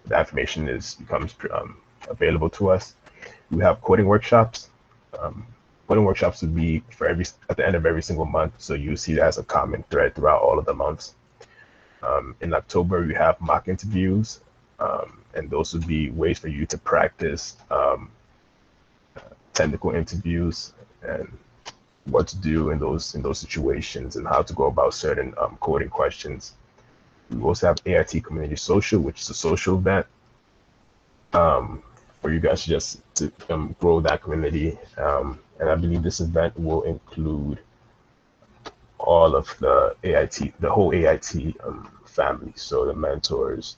the information becomes available to us. We have coding workshops. Coding workshops would be at the end of every single month, so you see that as a common thread throughout all of the months. In October, we have mock interviews, and those would be ways for you to practice technical interviews and what to do in those situations and how to go about certain coding questions. We also have AIT Community Social, which is a social event for you guys to grow that community. And I believe this event will include all of the AIT, the whole AIT family. So the mentors,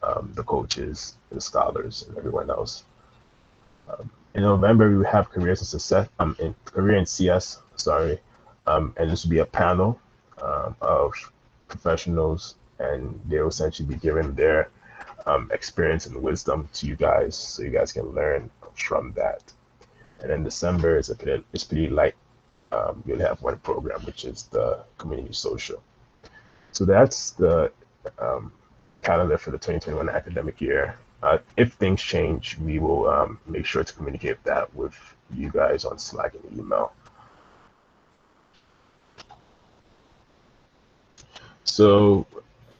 the coaches, the scholars, and everyone else. In November, we have careers and success, career in CS, sorry. And this will be a panel of professionals, and they'll essentially be giving their experience and wisdom to you guys, so you guys can learn from that. And then December is pretty light. You'll have one program, which is the community social. So that's the calendar for the 2021 academic year. If things change, we will make sure to communicate that with you guys on Slack and email. So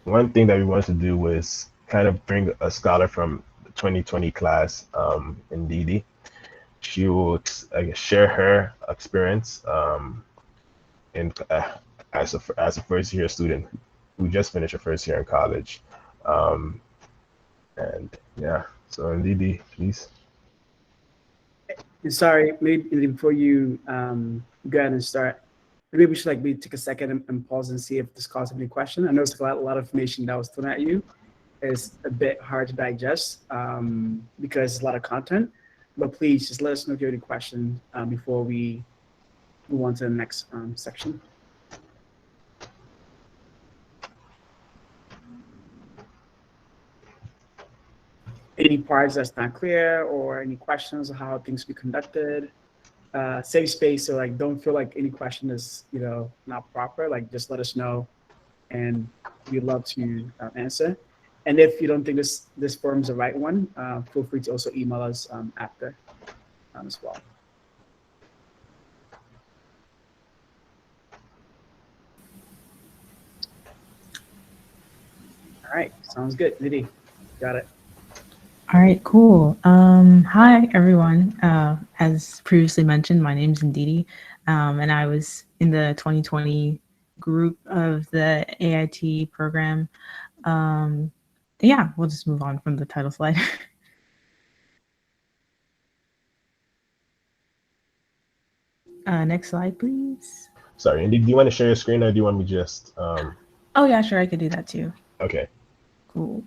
one thing that we wanted to do was kind of bring a scholar from the 2020 class, Ndidi. She will share her experience as a first year student who just finished her first year in college. And yeah, so Ndidi, please. Sorry, maybe before you go ahead and start, maybe we should maybe take a second and pause and see if this caused any question. I know it's a lot of information that was thrown at you. It's a bit hard to digest because it's a lot of content. But please just let us know if you have any questions before we move on to the next section. Any parts that's not clear or any questions on how things be conducted? Safe space, so don't feel like any question is not proper. Just let us know, and we'd love to answer. And if you don't think this forum is the right one, feel free to also email us after as well. All right, sounds good. Nidhi, got it. All right, cool. Hi, everyone. As previously mentioned, my name is Ndidi, and I was in the 2020 group of the AIT program. Yeah, we'll just move on from the title slide. Next slide, please. Sorry, Indy, do you want to share your screen or do you want me just? Oh yeah, sure, I could do that too. Okay. Cool.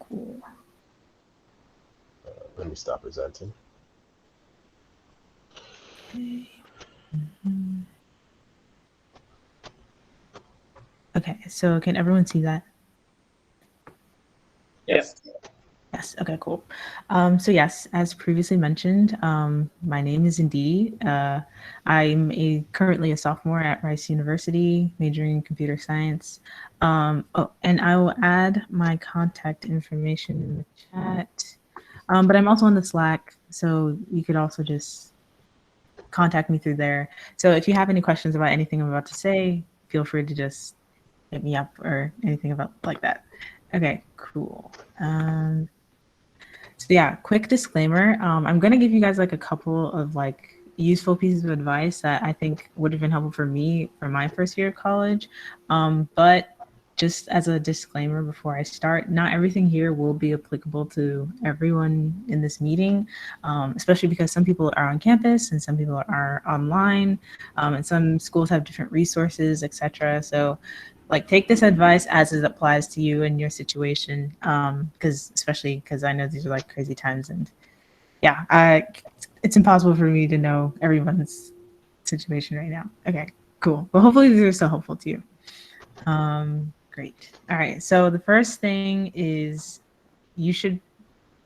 Let me stop presenting. Okay. Okay, so can everyone see that? Yes. Yes, okay, cool. So yes, as previously mentioned, my name is Ndidi. I'm currently a sophomore at Rice University, majoring in computer science. Oh, and I will add my contact information in the chat. But I'm also on the Slack, so you could also just contact me through there. So if you have any questions about anything I'm about to say, feel free to just hit me up or anything about like that. Okay, cool. So yeah, quick disclaimer. I'm gonna give you guys like a couple of like useful pieces of advice that I think would have been helpful for me for my first year of college. But just as a disclaimer before I start, not everything here will be applicable to everyone in this meeting, especially because some people are on campus and some people are online, and some schools have different resources, etc. So like take this advice as it applies to you and your situation, especially because I know these are like crazy times, and yeah, it's impossible for me to know everyone's situation right now. Okay, cool. Well, hopefully these are still helpful to you. Great. All right, so the first thing is you should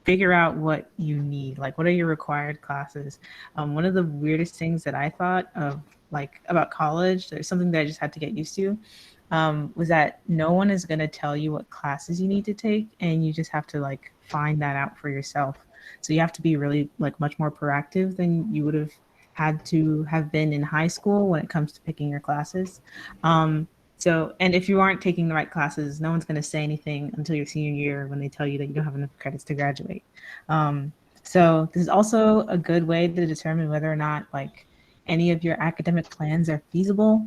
figure out what you need. Like, what are your required classes? One of the weirdest things that I thought of like about college, there's something that I just had to get used to, was that no one is going to tell you what classes you need to take, and you just have to like find that out for yourself. So you have to be really like much more proactive than you would have had to have been in high school when it comes to picking your classes. And if you aren't taking the right classes, no one's going to say anything until your senior year when they tell you that you don't have enough credits to graduate. So this is also a good way to determine whether or not like any of your academic plans are feasible.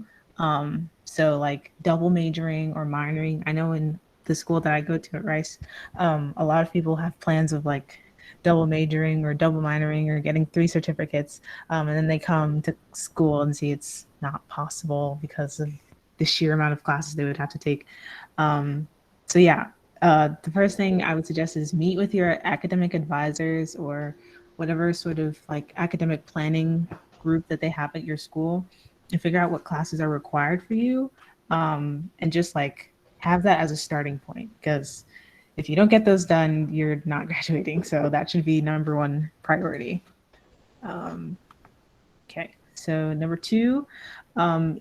So like double majoring or minoring. I know in the school that I go to at Rice, a lot of people have plans of like double majoring or double minoring or getting 3 certificates. And then they come to school and see it's not possible because of the sheer amount of classes they would have to take. So yeah, the first thing I would suggest is meet with your academic advisors or whatever sort of like academic planning group that they have at your school and figure out what classes are required for you, and just like have that as a starting point, because if you don't get those done, you're not graduating. So that should be number 1 priority. Okay, so number 2,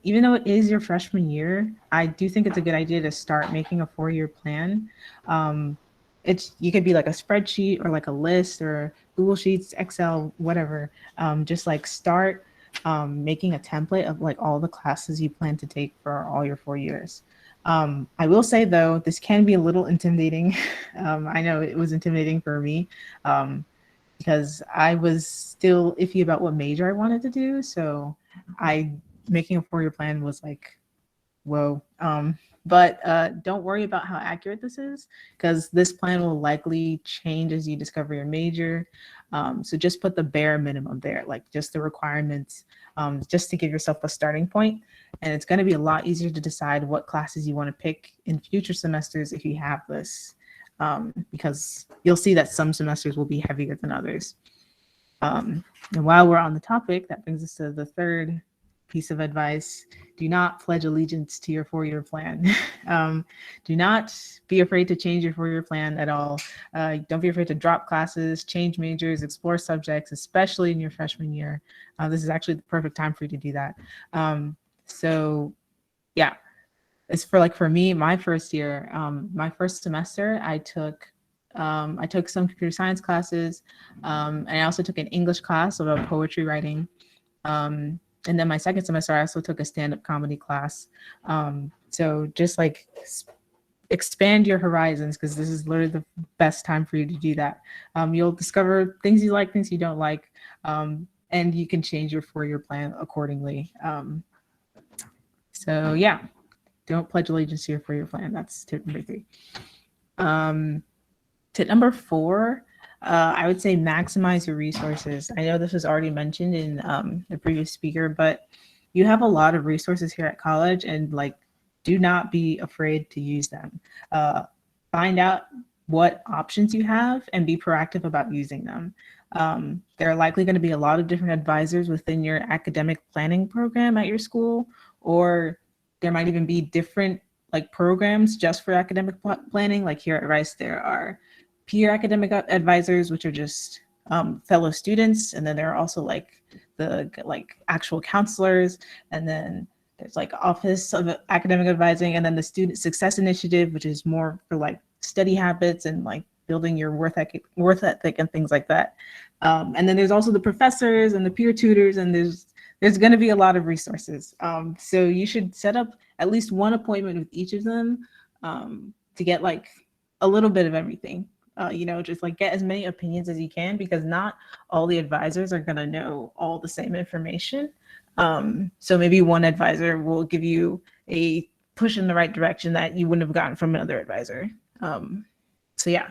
even though it is your freshman year, I do think it's a good idea to start making a 4-year plan. You could be like a spreadsheet or like a list or Google Sheets, Excel, whatever. Just like start making a template of like all the classes you plan to take for all your 4 years. I will say though, this can be a little intimidating. I know it was intimidating for me because I was still iffy about what major I wanted to do. So making a 4-year plan was like, whoa. But don't worry about how accurate this is, because this plan will likely change as you discover your major. So just put the bare minimum there, like just the requirements, just to give yourself a starting point. And it's going to be a lot easier to decide what classes you want to pick in future semesters if you have this, because you'll see that some semesters will be heavier than others. And while we're on the topic, that brings us to the third piece of advice. Do not pledge allegiance to your 4-year plan. Do not be afraid to change your 4-year plan at all. Don't be afraid to drop classes, change majors, explore subjects, especially in your freshman year. This is actually the perfect time for you to do that. So yeah, it's for me, my first year, my first semester, I took some computer science classes, and I also took an English class about poetry writing. And then my second semester, I also took a stand-up comedy class. So just like expand your horizons, because this is literally the best time for you to do that. You'll discover things you like, things you don't like, and you can change your 4-year plan accordingly. So yeah, don't pledge allegiance to your 4-year plan. That's tip number 3. Tip number 4, I would say maximize your resources. I know this was already mentioned in the previous speaker, but you have a lot of resources here at college, and like, do not be afraid to use them. Find out what options you have and be proactive about using them. There are likely going to be a lot of different advisors within your academic planning program at your school, or there might even be different like programs just for academic planning. Like here at Rice, there are peer academic advisors, which are just fellow students, and then there are also like the like actual counselors, and then there's like Office of Academic Advising, and then the Student Success Initiative, which is more for like study habits and like building your worth ethic and things like that. And then there's also the professors and the peer tutors, and there's going to be a lot of resources. So you should set up at least one appointment with each of them to get like a little bit of everything. Just like get as many opinions as you can, because not all the advisors are going to know all the same information. So maybe one advisor will give you a push in the right direction that you wouldn't have gotten from another advisor. So yeah,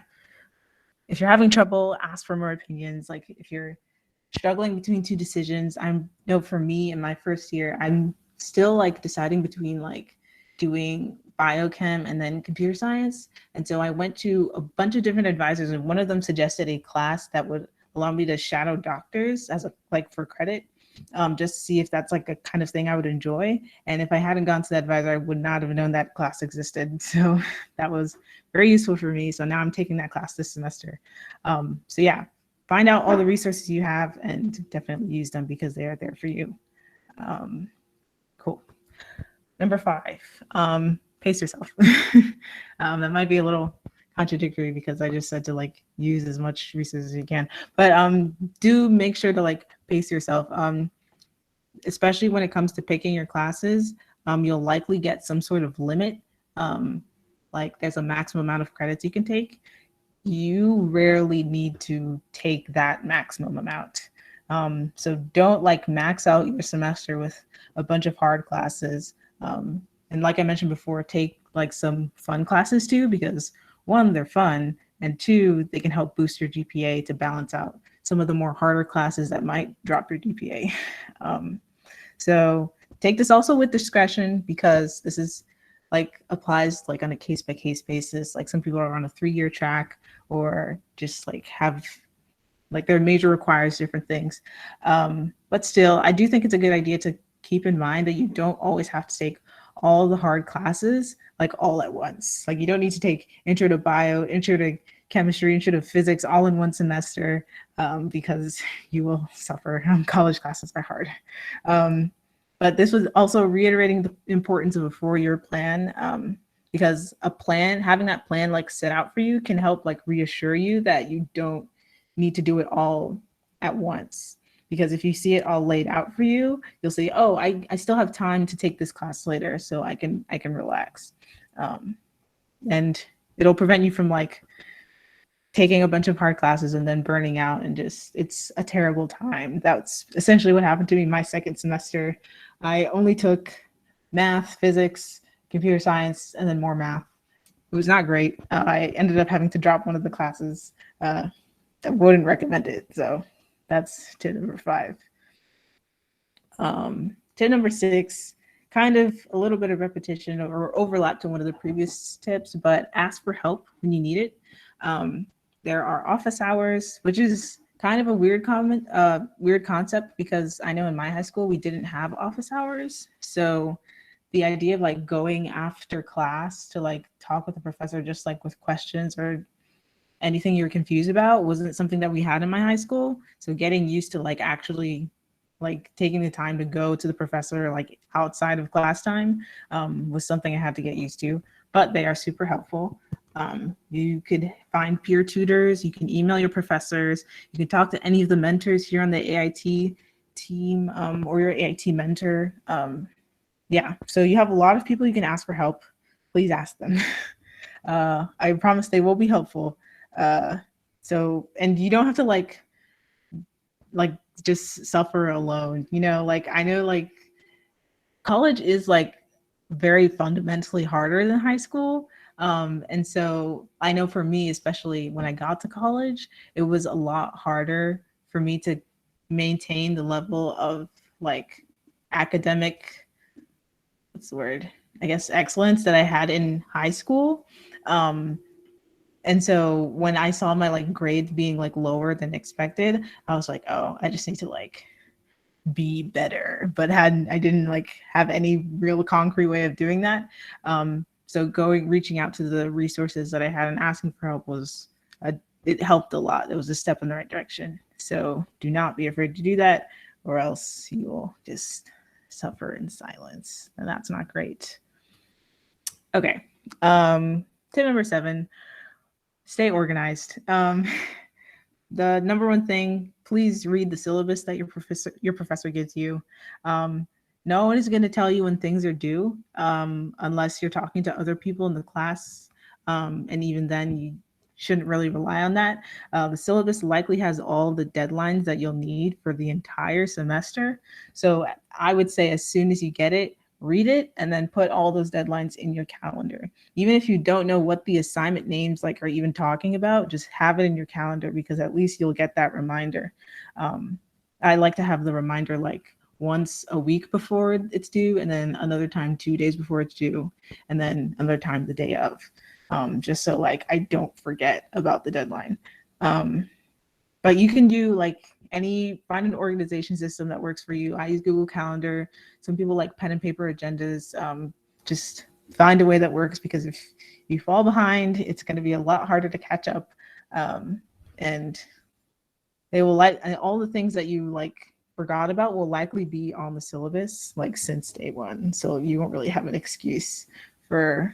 if you're having trouble, ask for more opinions. Like if you're struggling between two decisions, for me in my first year, I'm still like deciding between like doing biochem and then computer science. And so I went to a bunch of different advisors, and one of them suggested a class that would allow me to shadow doctors as for credit, just to see if that's like a kind of thing I would enjoy. And if I hadn't gone to that advisor, I would not have known that class existed. So that was very useful for me. So now I'm taking that class this semester. So yeah, find out all the resources you have and definitely use them because they are there for you. Cool. Number 5, pace yourself. That might be a little contradictory because I just said to like use as much resources as you can, but do make sure to like pace yourself, especially when it comes to picking your classes. You'll likely get some sort of limit, like there's a maximum amount of credits you can take. You rarely need to take that maximum amount, so don't like max out your semester with a bunch of hard classes. And like I mentioned before, take like some fun classes too, because 1, they're fun, and 2, they can help boost your GPA to balance out some of the more harder classes that might drop your GPA. So take this also with discretion, because this is like applies like on a case-by-case basis. Like some people are on a 3-year track, or just like have like their major requires different things. But still, I do think it's a good idea to keep in mind that you don't always have to take all the hard classes like all at once. Like you don't need to take intro to bio, intro to chemistry, intro to physics all in one semester, because you will suffer. College classes are hard. But this was also reiterating the importance of a 4-year plan, because having that plan like set out for you can help like reassure you that you don't need to do it all at once. Because if you see it all laid out for you, you'll say, oh, I still have time to take this class later, so I can relax. And it'll prevent you from like taking a bunch of hard classes and then burning out, and it's a terrible time. That's essentially what happened to me my second semester. I only took math, physics, computer science, and then more math. It was not great. I ended up having to drop one of the classes. I wouldn't recommend it. So that's tip number 5. Tip number 6, kind of a little bit of repetition or overlap to one of the previous tips, but ask for help when you need it. There are office hours, which is kind of a weird concept, because I know in my high school we didn't have office hours. So the idea of like going after class to like talk with the professor, just like with questions or anything you're confused about, wasn't something that we had in my high school. So getting used to like actually like taking the time to go to the professor like outside of class time was something I had to get used to, but they are super helpful. You could find peer tutors, you can email your professors, you can talk to any of the mentors here on the AIT team, or your AIT mentor. Yeah, so you have a lot of people you can ask for help. Please ask them. I promise they will be helpful. And you don't have to like just suffer alone, like I know like college is like very fundamentally harder than high school. And so I know for me, especially when I got to college, it was a lot harder for me to maintain the level of like academic, what's the word? I guess excellence that I had in high school. And so when I saw my like grades being like lower than expected, I was like, oh, I just need to like be better, but I didn't like have any real concrete way of doing that. So reaching out to the resources that I had and asking for help it helped a lot. It was a step in the right direction. So do not be afraid to do that, or else you will just suffer in silence, and that's not great. Okay. Tip number 7, stay organized. The number one thing, please read the syllabus that your professor gives you. No one is going to tell you when things are due, unless you're talking to other people in the class. And even then, you shouldn't really rely on that. The syllabus likely has all the deadlines that you'll need for the entire semester. So I would say as soon as you get it, read it, and then put all those deadlines in your calendar. Even if you don't know what the assignment names like are even talking about, just have it in your calendar, because at least you'll get that reminder. I like to have the reminder like once a week before it's due, and then another time 2 days before it's due, and then another time the day of, just so like I don't forget about the deadline. But you can do like find an organization system that works for you. I use Google Calendar. Some people like pen and paper agendas. Just find a way that works, because if you fall behind, it's going to be a lot harder to catch up. And they will and all the things that you like forgot about will likely be on the syllabus like since day one. So you won't really have an excuse for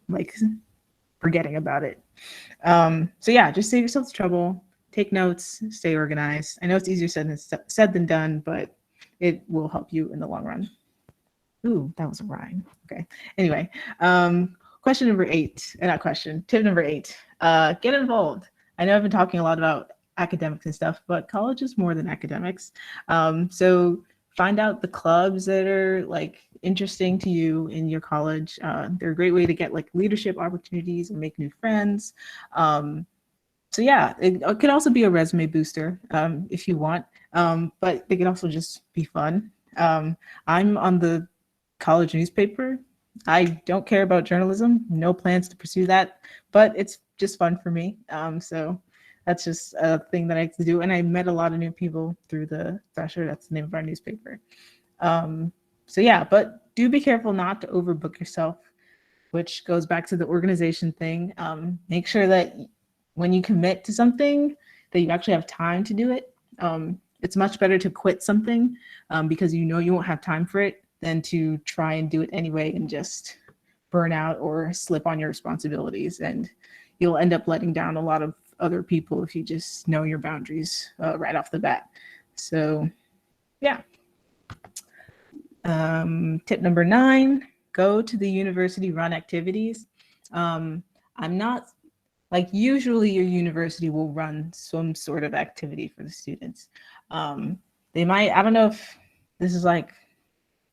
like forgetting about it. So yeah, just save yourself the trouble. Take notes, stay organized. I know it's easier said than done, but it will help you in the long run. Ooh, that was a rhyme. Okay. Anyway, tip number 8. Get involved. I know I've been talking a lot about academics and stuff, but college is more than academics. So find out the clubs that are like interesting to you in your college. They're a great way to get like leadership opportunities and make new friends. So yeah, it could also be a resume booster if you want, but it can also just be fun. I'm on the college newspaper. I don't care about journalism, no plans to pursue that, but it's just fun for me. So that's just a thing that I like to do. And I met a lot of new people through the Thresher. That's the name of our newspaper. So yeah, but do be careful not to overbook yourself, which goes back to the organization thing. Make sure that when you commit to something, that you actually have time to do it. It's much better to quit something because you know you won't have time for it than to try and do it anyway and just burn out or slip on your responsibilities. And you'll end up letting down a lot of other people if you just know your boundaries right off the bat. So yeah. Tip number 9, go to the university run activities. I'm not like, usually your university will run some sort of activity for the students. They might, I don't know if this is like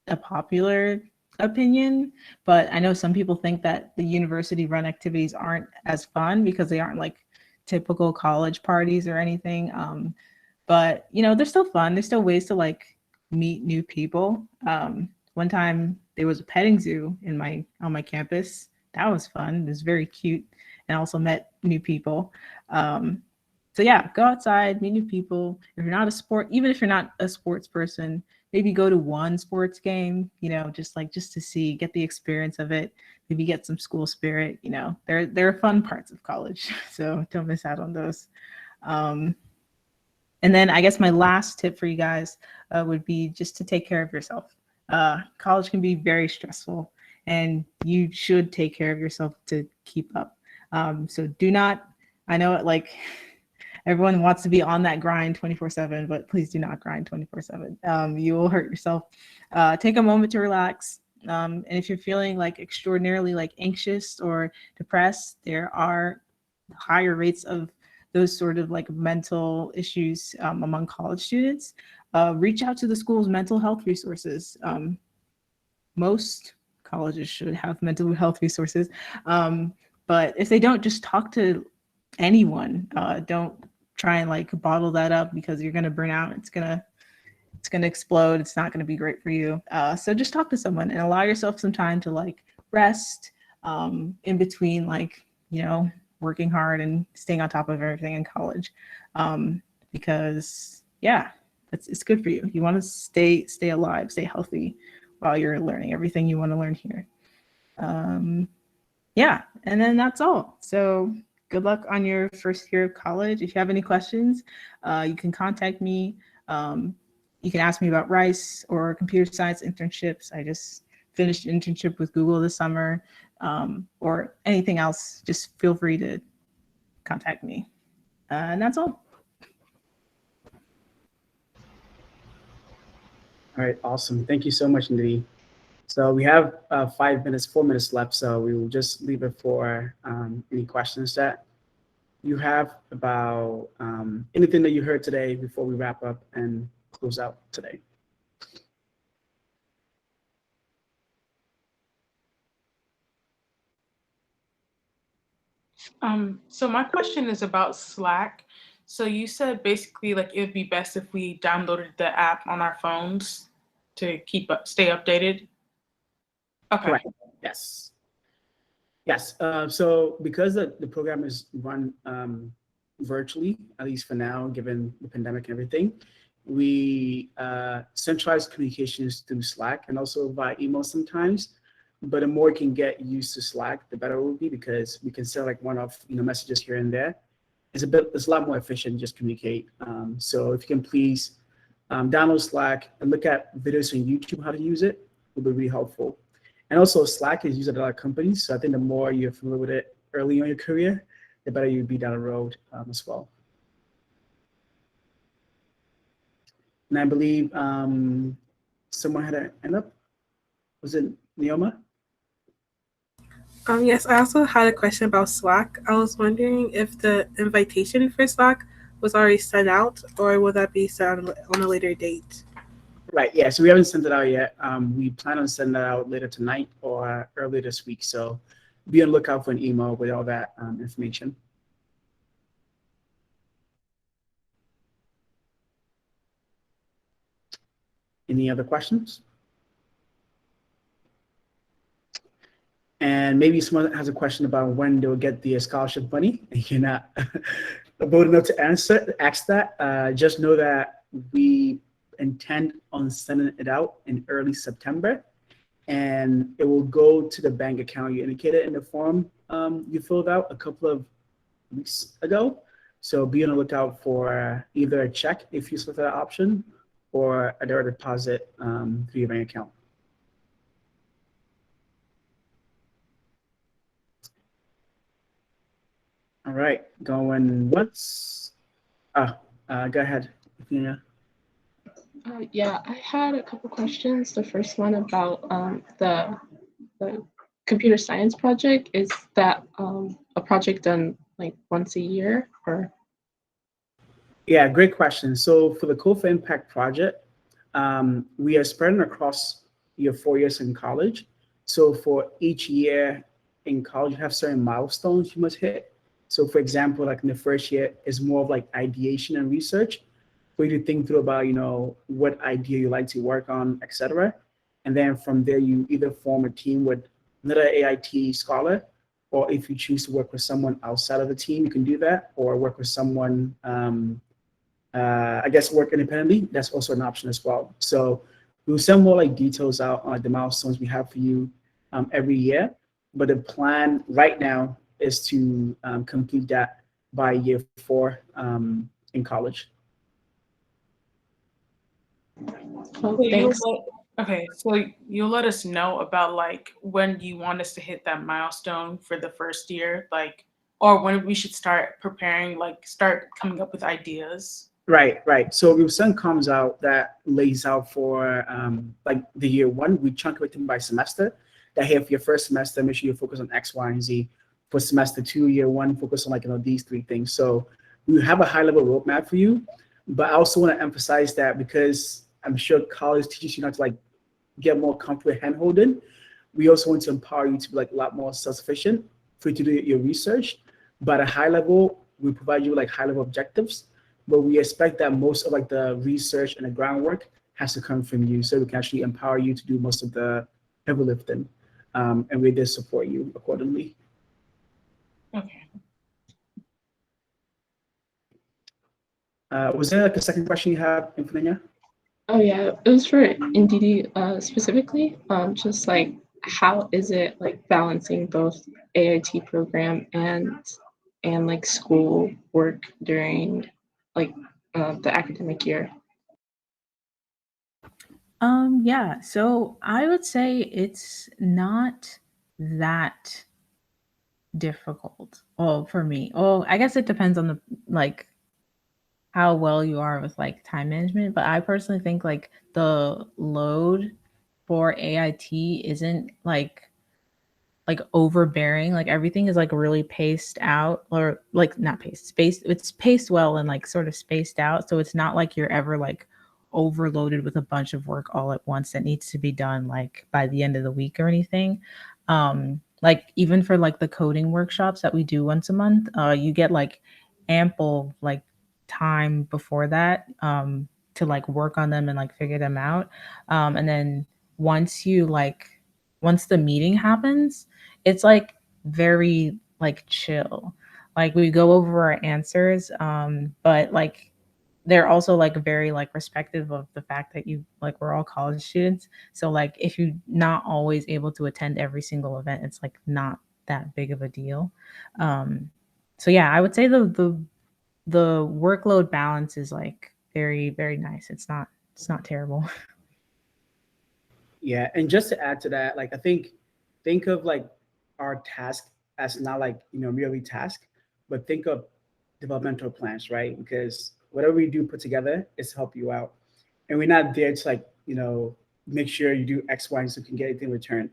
a popular opinion, but I know some people think that the university run activities aren't as fun because they aren't like typical college parties or anything. But you know, they're still fun. There's still ways to like meet new people. One time there was a petting zoo on my campus. That was fun. It was very cute. And also met new people. So yeah, go outside, meet new people. If you're not even if you're not a sports person, maybe go to one sports game, you know, just to get the experience of it. Maybe get some school spirit, you know. There are fun parts of college, so don't miss out on those. And then I guess my last tip for you guys would be just to take care of yourself. College can be very stressful, and you should take care of yourself to keep up. So do not, I know it like everyone wants to be on that grind 24/7, but please do not grind 24/7. You will hurt yourself. Take a moment to relax. And if you're feeling like extraordinarily like anxious or depressed, there are higher rates of those sort of like mental issues among college students. Reach out to the school's mental health resources. Most colleges should have mental health resources. But if they don't, just talk to anyone. Don't try and like bottle that up because you're gonna burn out. It's gonna it's going to explode. It's not going to be great for you. So just talk to someone and allow yourself some time to like rest in between, like, you know, working hard and staying on top of everything in college. Because yeah, it's good for you. You want to stay alive, stay healthy while you're learning everything you want to learn here. Yeah, and then that's all. So good luck on your first year of college. If you have any questions, you can contact me. You can ask me about Rice or computer science internships. I just finished an internship with Google this summer, or anything else. Just feel free to contact me. And that's all. All right, awesome. Thank you so much, Nidhi. So we have 4 minutes left. So we will just leave it for any questions that you have about anything that you heard today before we wrap up and close out today. So my question is about Slack. So you said basically like it would be best if we downloaded the app on our phones to stay updated. Okay. Correct. Yes. Yes. So because the program is run virtually, at least for now, given the pandemic and everything, we centralize communications through Slack and also via email sometimes. But the more you can get used to Slack, the better it will be, because we can send like one-off messages here and there. It's a lot more efficient to just communicate. So if you can please download Slack and look at videos on YouTube how to use it, will be really helpful. And also Slack is used at a lot of companies. So I think the more you're familiar with it early in your career, the better you'll be down the road as well. And I believe someone had an end up. Was it Neoma? Yes, I also had a question about Slack. I was wondering if the invitation for Slack was already sent out, or will that be sent on a later date? Right, yeah, so we haven't sent it out yet. We plan on sending it out later tonight or early this week. So be on the lookout for an email with all that information. Any other questions? And maybe someone has a question about when they'll get the scholarship money, and you're not bold enough to ask that. Just know that we intend on sending it out in early September, and it will go to the bank account you indicated in the form you filled out a couple of weeks ago. So be on the lookout for either a check if you select that option, or a direct deposit through your bank account. All right, going once. Go ahead, Athena. Yeah, I had a couple questions. The first one about the computer science project. Is that a project done like once a year, or? Yeah, great question. So for the Code for Impact project, we are spreading across your 4 years in college. So for each year in college, you have certain milestones you must hit. So for example, like in the first year is more of like ideation and research, for you to think through about, what idea you like to work on, etc. And then from there, you either form a team with another AIT scholar, or if you choose to work with someone outside of the team, you can do that, or work with someone, work independently. That's also an option as well. So we'll send more like details out on the milestones we have for you every year. But the plan right now is to complete that by year 4 in college. Oh, thanks. So you'll let us know about like when you want us to hit that milestone for the first year, like, or when we should start preparing, like start coming up with ideas. Right. So we'll send comms out that lays out for like the year 1. We chunk it by semester. That here for your first semester, make sure you focus on X, Y, and Z. For semester 2, year 1, focus on these 3 things. So we have a high level roadmap for you, but I also want to emphasize that because I'm sure college teaches you not to like get more comfortable with hand holding. We also want to empower you to be like a lot more self-sufficient for you to do your research. But at a high level, we provide you like high level objectives, but we expect that most of like the research and the groundwork has to come from you, so we can actually empower you to do most of the heavy lifting, and we did support you accordingly. Okay. Was there like a second question you had, Infinita? Oh yeah, it was for Ndidi specifically. Just like how is it like balancing both AIT program and like school work during like the academic year? Yeah, so I would say it's not that difficult. Oh, for me. Oh, I guess it depends on the like how well you are with like time management, but I personally think like the load for AIT isn't like overbearing. Like everything is like really paced out, or like not paced, spaced. It's paced well and like sort of spaced out. So it's not like you're ever like overloaded with a bunch of work all at once that needs to be done like by the end of the week or anything. Like even for like the coding workshops that we do once a month, you get like ample like time before that to like work on them and like figure them out. And then once you like once the meeting happens, it's like very like chill. Like we go over our answers, but like they're also like very like respective of the fact that you like we're all college students. So like if you're not always able to attend every single event, it's like not that big of a deal. So yeah, I would say the workload balance is like very very nice. It's not terrible. Yeah, and just to add to that, like I think of like our task as not like merely task, but think of developmental plans, right? Because whatever we do put together is to help you out, and we're not there to like make sure you do X, Y, and so you can get anything in return.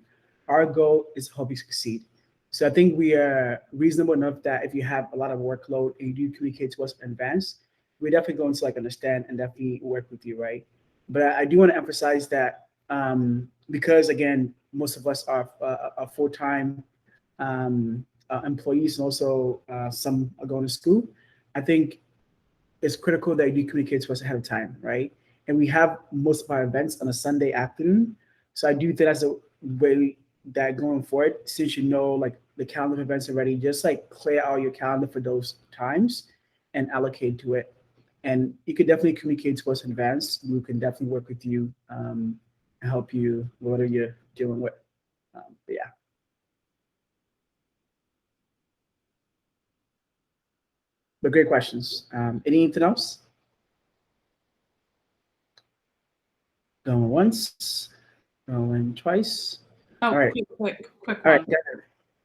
Our goal is to help you succeed. So I think we are reasonable enough that if you have a lot of workload and you do communicate to us in advance, we're definitely going to like understand and definitely work with you, right? But I do want to emphasize that because again, most of us are full-time employees, and also some are going to school. I think it's critical that you communicate to us ahead of time, right? And we have most of our events on a Sunday afternoon, so I do think that's a way that going forward, since you know like the calendar of events already, just like clear out your calendar for those times and allocate to it. And you could definitely communicate to us in advance. We can definitely work with you and help you whatever you're dealing with. But yeah. But great questions. Anything else? Going once, going twice. Oh, All right. quick All one. right.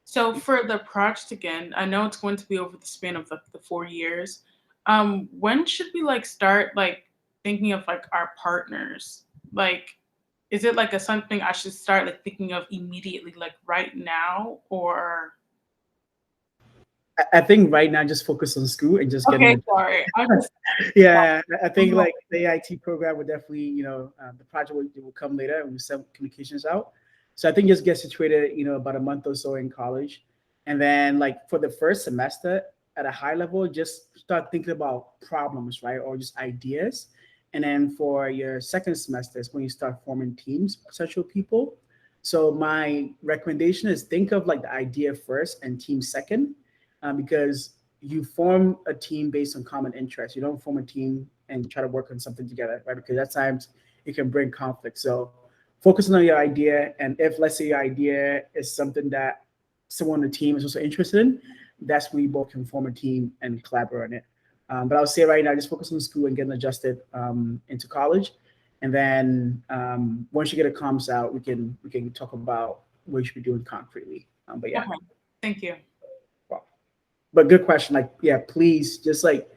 So for the project again, I know it's going to be over the span of the 4 years. When should we like start like thinking of like our partners? Like, is it like a something I should start like thinking of immediately, like right now, or? I think right now just focus on school and just Okay, getting. sorry. Yeah, I think like the AIT program would definitely, the project will come later and we send communications out. So I think just get situated, about a month or so in college. And then like for the first semester at a high level, just start thinking about problems, right? Or just ideas. And then for your second semester is when you start forming teams, potential people. So my recommendation is think of like the idea first and team second, because you form a team based on common interests. You don't form a team and try to work on something together, right? Because at times it can bring conflict. So focus on your idea, and if let's say your idea is something that someone on the team is also interested in, that's when you both can form a team and collaborate on it. But I would say right now, just focus on school and getting adjusted into college, and then once you get a comms out, we can talk about what you should be doing concretely. But yeah. Okay. Thank you. But good question. Like, yeah, please just like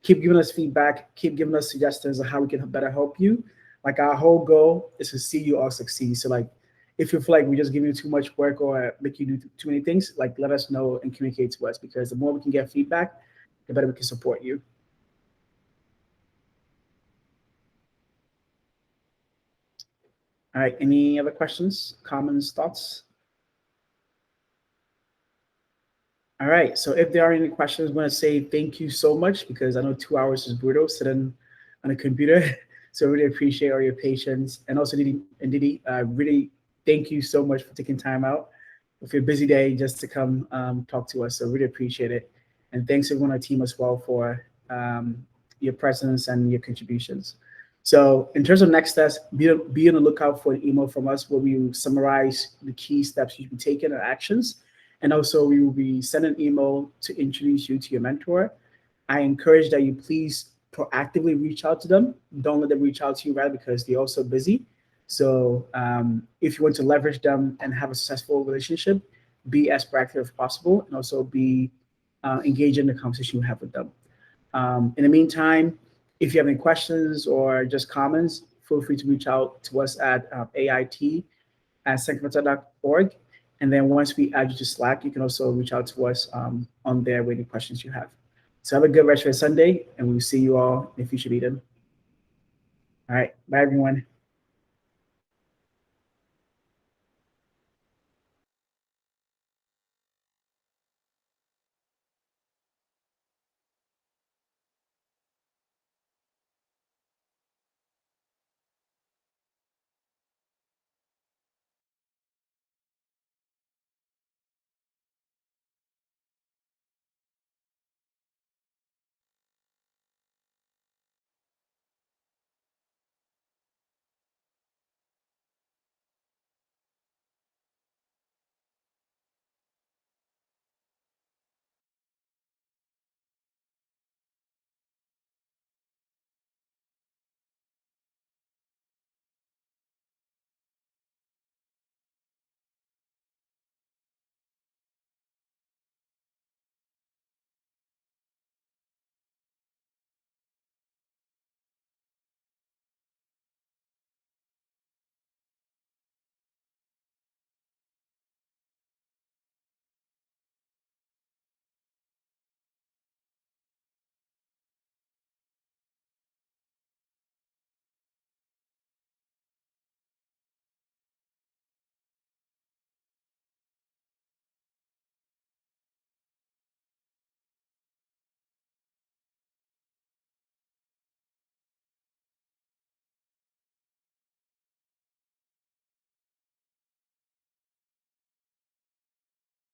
keep giving us feedback, keep giving us suggestions on how we can better help you. Like our whole goal is to see you all succeed. So like if you feel like we're just giving you too much work or make you do too many things, like let us know and communicate to us, because the more we can get feedback, the better we can support you. All right. Any other questions, comments, thoughts? All right. So if there are any questions, I want to say thank you so much, because I know 2 hours is brutal sitting on a computer. So really appreciate all your patience. And also, Didi, really thank you so much for taking time out with your busy day just to come talk to us. So really appreciate it. And thanks everyone on our team as well for your presence and your contributions. So in terms of next steps, be on the lookout for an email from us where we will summarize the key steps you can take and actions. And also we will be sending an email to introduce you to your mentor. I encourage that you please proactively reach out to them. Don't let them reach out to you, right? Because they're also busy. So if you want to leverage them and have a successful relationship, be as proactive as possible and also be engaged in the conversation you have with them. In the meantime, if you have any questions or just comments, feel free to reach out to us at AIT@sanctimata.org. And then once we add you to Slack, you can also reach out to us on there with any questions you have. So have a good rest of your Sunday, and we'll see you all in the future meeting. All right, bye everyone.